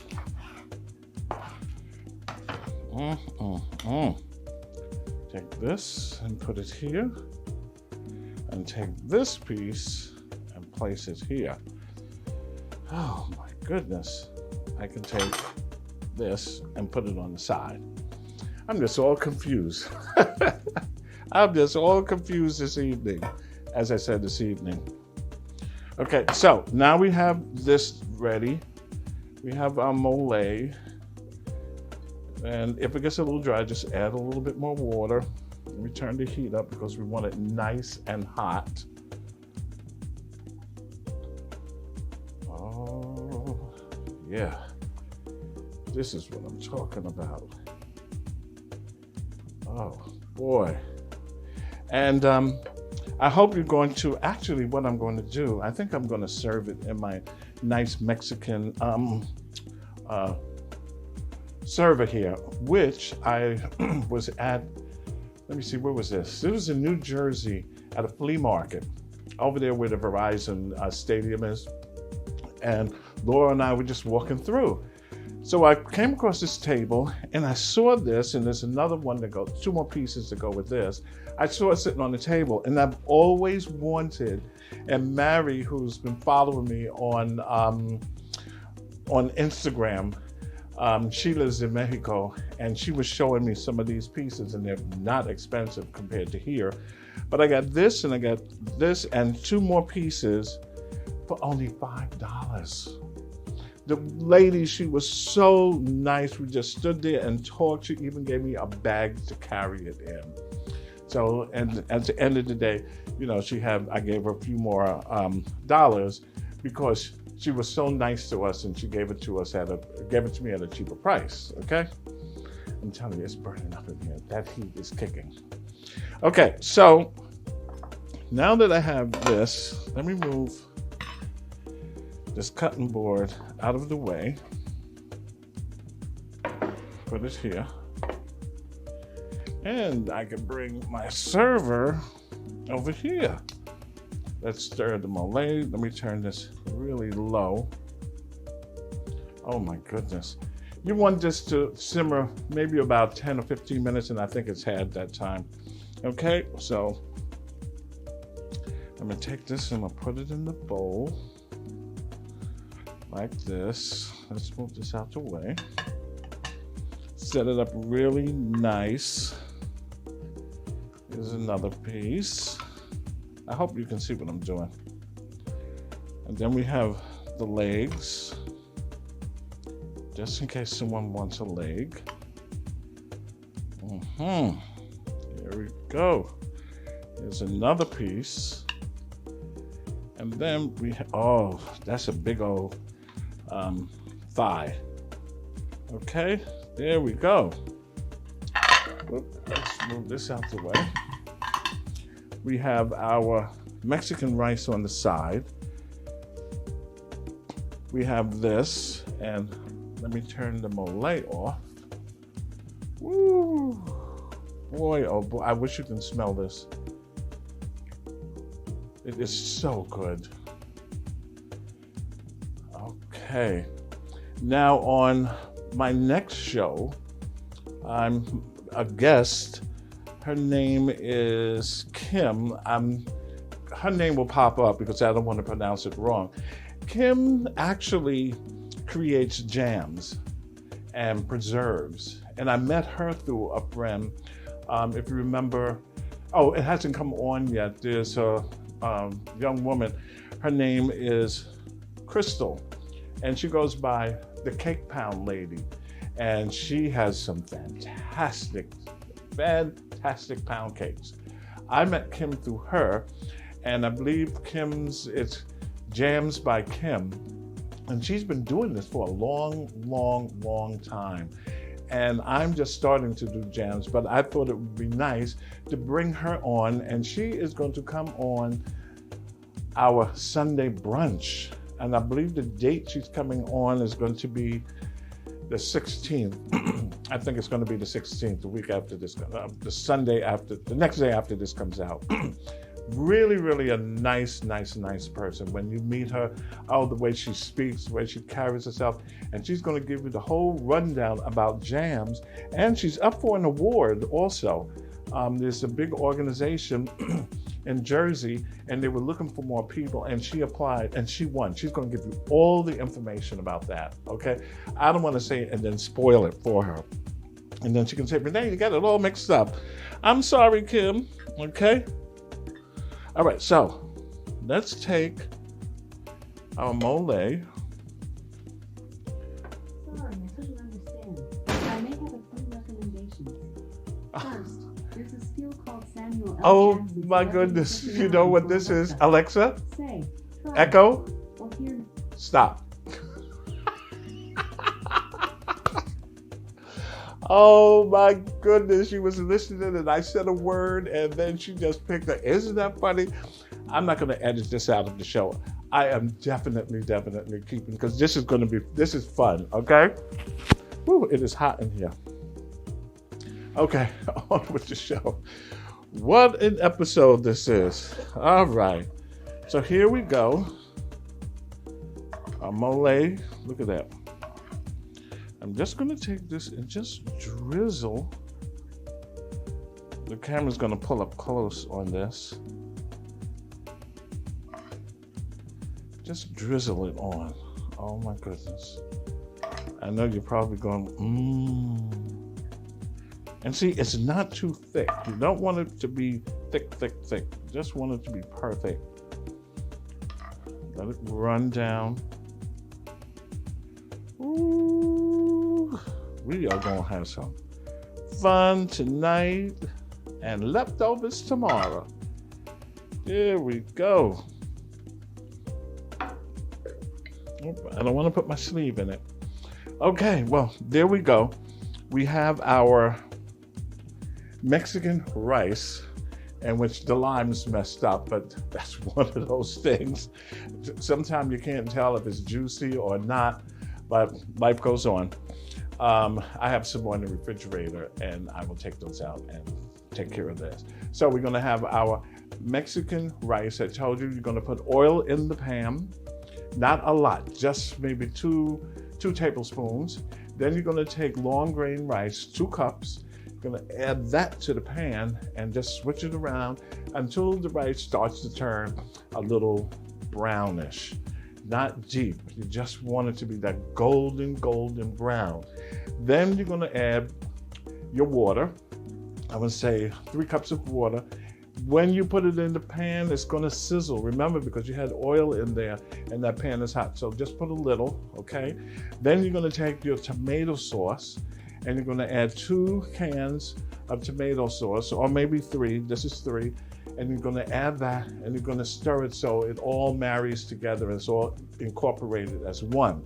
[SPEAKER 1] Take this and put it here. And take this piece and place it here. Oh my goodness. I can take this and put it on the side. I'm just all confused. I'm just all confused this evening, as I said this evening. Okay, so now we have this ready. We have our mole. And if it gets a little dry, just add a little bit more water. Let me turn the heat up because we want it nice and hot. Oh, yeah. This is what I'm talking about. Oh, boy. And I hope you're going to, actually what I'm going to do, I think I'm going to serve it in my nice Mexican server here, which I was at, let me see, where was this? It was in New Jersey at a flea market over there where the Verizon stadium is. And Laura and I were just walking through. So I came across this table and I saw this, and there's another one that goes, 2 more pieces to go with this. I saw it sitting on the table, and I've always wanted, and Mary, who's been following me on Instagram, she lives in Mexico, and she was showing me some of these pieces, and they're not expensive compared to here. But I got this, and I got this, and 2 more pieces for only $5. The lady, she was so nice. We just stood there and talked. She even gave me a bag to carry it in. So, and at the end of the day, you know, I gave her a few more dollars because she was so nice to us, and she gave it to us gave it to me at a cheaper price. Okay, I'm telling you, it's burning up in here. That heat is kicking. Okay, so now that I have this, let me move this cutting board out of the way. Put it here. And I can bring my server over here. Let's stir the mole. Let me turn this really low. Oh my goodness. You want this to simmer maybe about 10 or 15 minutes, and I think it's had that time. Okay, so I'm gonna take this and I'll put it in the bowl like this. Let's move this out the way. Set it up really nice. Here's another piece. I hope you can see what I'm doing. And then we have the legs, just in case someone wants a leg. Here we go. Here's another piece. And then we have, oh, that's a big old thigh. Okay, there we go. Let's move this out the way. We have our Mexican rice on the side. We have this, and let me turn the mole off. Woo! Boy, oh boy, I wish you can smell this. It is so good. Okay. Now on my next show, I'm a guest. Her name is Kim. Her name will pop up because I don't want to pronounce it wrong. Kim actually creates jams and preserves. And I met her through a friend. If you remember, it hasn't come on yet. There's a young woman. Her name is Crystal, and she goes by the Cake Pound Lady. And she has some fantastic pound cakes. I met Kim through her, and I believe it's Jams by Kim. And she's been doing this for a long time. And I'm just starting to do jams, but I thought it would be nice to bring her on, and she is going to come on our Sunday brunch. And I believe the date she's coming on is going to be the 16th. I think it's going to be the 16th, the week after this, the Sunday after, the next day after this comes out. Really a nice person. When you meet her, the way she speaks, the way she carries herself, and she's going to give you the whole rundown about jams. And she's up for an award also. There's a big organization in Jersey, and they were looking for more people, and she applied and she won. She's going to give you all the information about that, okay? I don't want to say it and then spoil it for her. And then she can say, Rene, you got it all mixed up. I'm sorry, Kim, okay? All right, so let's take our mole.
[SPEAKER 3] Sorry, I couldn't understand. I may have a few recommendations. First, there's a skill called Samuel L.
[SPEAKER 1] Oh
[SPEAKER 3] Jackson's
[SPEAKER 1] my
[SPEAKER 3] Weapons
[SPEAKER 1] goodness,
[SPEAKER 3] Fixing
[SPEAKER 1] you
[SPEAKER 3] Out
[SPEAKER 1] know what
[SPEAKER 3] Before
[SPEAKER 1] this is?
[SPEAKER 3] Alexa.
[SPEAKER 1] Alexa,
[SPEAKER 3] Say, try
[SPEAKER 1] Echo,
[SPEAKER 3] or hear.
[SPEAKER 1] stop. Oh my goodness, she was listening and I said a word and then she just picked it. Isn't that funny? I'm not going to edit this out of the show. I am definitely keeping, because this is fun, okay? Woo, it is hot in here. Okay, on with the show. What an episode this is. All right, so here we go. Our mole, look at that. I'm just going to take this and just drizzle. The camera's going to pull up close on this. Just drizzle it on. Oh my goodness. I know you're probably going, And see, it's not too thick. You don't want it to be thick. You just want it to be perfect. Let it run down. Ooh, we are gonna have some fun tonight and leftovers tomorrow. There we go. I don't want to put my sleeve in it. Okay, well, there we go. We have our Mexican rice, in which the lime's messed up, but that's one of those things. Sometimes you can't tell if it's juicy or not, but life goes on. I have some more in the refrigerator, and I will take those out and take care of this. So we're gonna have our Mexican rice. I told you, you're gonna put oil in the pan, not a lot, just maybe two tablespoons. Then you're gonna take long grain rice, 2 cups. You're gonna add that to the pan and just switch it around until the rice starts to turn a little brownish. Not deep, you just want it to be that golden brown. Then you're gonna add your water. I would say 3 cups of water. When you put it in the pan, it's gonna sizzle. Remember, because you had oil in there and that pan is hot. So just put a little, okay? Then you're gonna take your tomato sauce and you're gonna add 2 cans of tomato sauce, or maybe 3, this is 3. And you're gonna add that and you're gonna stir it so it all marries together. It's all incorporated as one.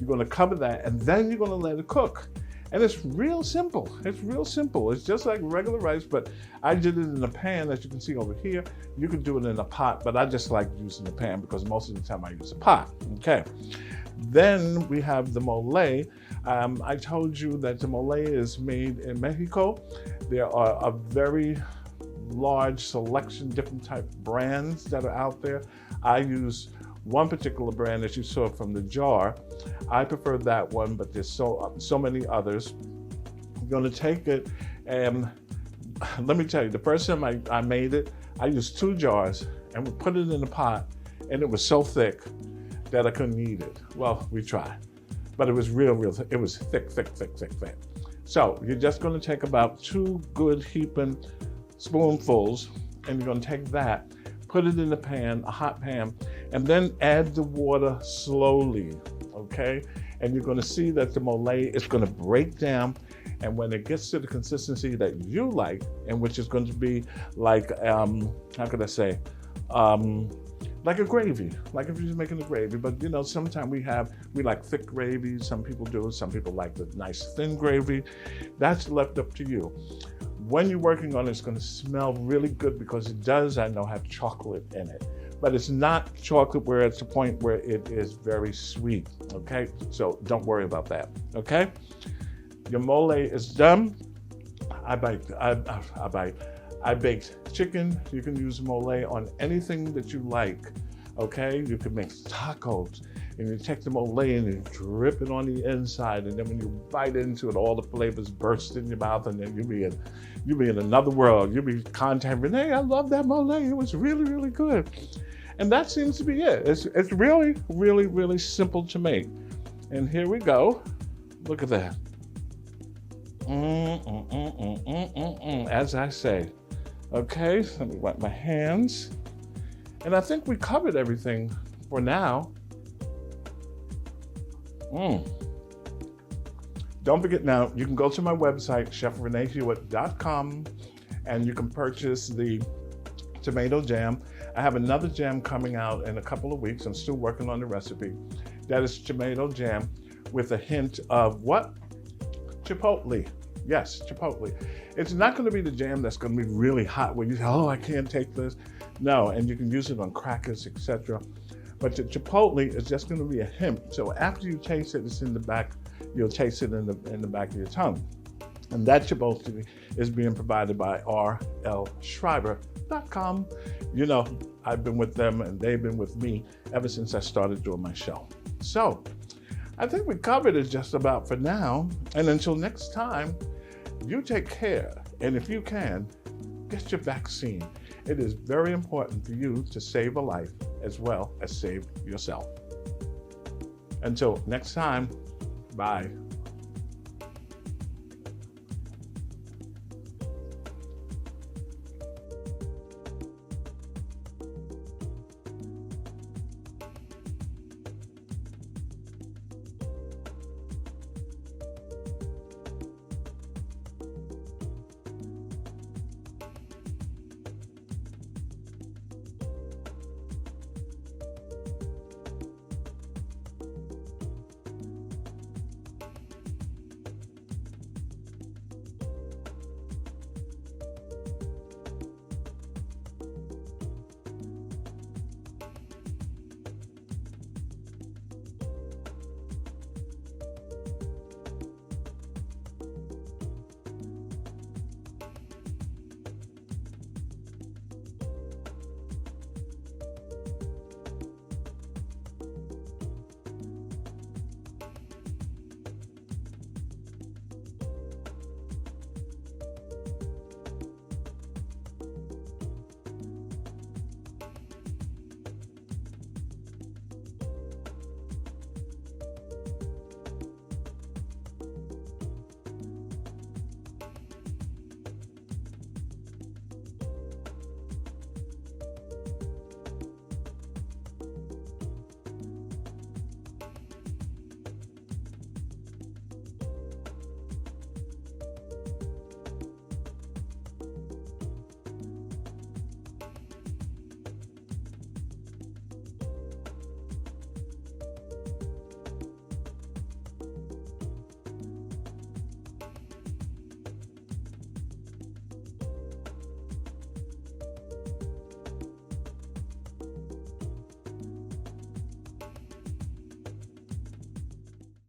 [SPEAKER 1] You're gonna cover that and then you're gonna let it cook. And it's real simple. It's real simple. It's just like regular rice, but I did it in a pan, as you can see over here. You could do it in a pot, but I just like using the pan because most of the time I use a pot. Okay. Then we have the mole. I told you that the mole is made in Mexico. There are a very large selection, different type brands that are out there. I use one particular brand that you saw from the jar. I prefer that one, but there's so many others. I'm gonna take it, and let me tell you, the first time I made it, I used 2 jars and we put it in a pot, and it was so thick that I couldn't eat it. Well, we tried, but it was real, it was thick. So you're just gonna take about 2 good heaping spoonfuls, and you're gonna take that, put it in the pan, a hot pan, and then add the water slowly, okay? And you're gonna see that the mole is gonna break down, and when it gets to the consistency that you like, and which is going to be like, how could I say? Like a gravy, like if you're making a gravy. But you know, sometimes we like thick gravy, some people do, some people like the nice thin gravy. That's left up to you. When you're working on it, it's gonna smell really good because it does, I know, have chocolate in it. But it's not chocolate where it's the point where it is very sweet, okay? So don't worry about that, okay? Your mole is done. I baked chicken. You can use mole on anything that you like, okay? You can make tacos, and you take the mole and you drip it on the inside, and then when you bite into it, all the flavors burst in your mouth, and then you'll be in another world. You'll be contacting Rene, I love that mole. It was really, really good. And that seems to be it. It's really, really, really simple to make. And here we go. Look at that. As I say. Okay, so let me wipe my hands. And I think we covered everything for now. Don't forget now, you can go to my website, chefrenehewitt.com, and you can purchase the tomato jam. I have another jam coming out in a couple of weeks. I'm still working on the recipe. That is tomato jam with a hint of what? Chipotle. Yes, chipotle. It's not going to be the jam that's going to be really hot where you say, oh, I can't take this. No, and you can use it on crackers, etc. But the chipotle is just going to be a hint. So after you taste it, it's in the back. You'll taste it in the back of your tongue. And that chipotle is being provided by rlschreiber.com. You know, I've been with them and they've been with me ever since I started doing my show. So I think we covered it just about for now. And until next time, you take care. And if you can, get your vaccine. It is very important for you to save a life as well as save yourself. Until next time, bye.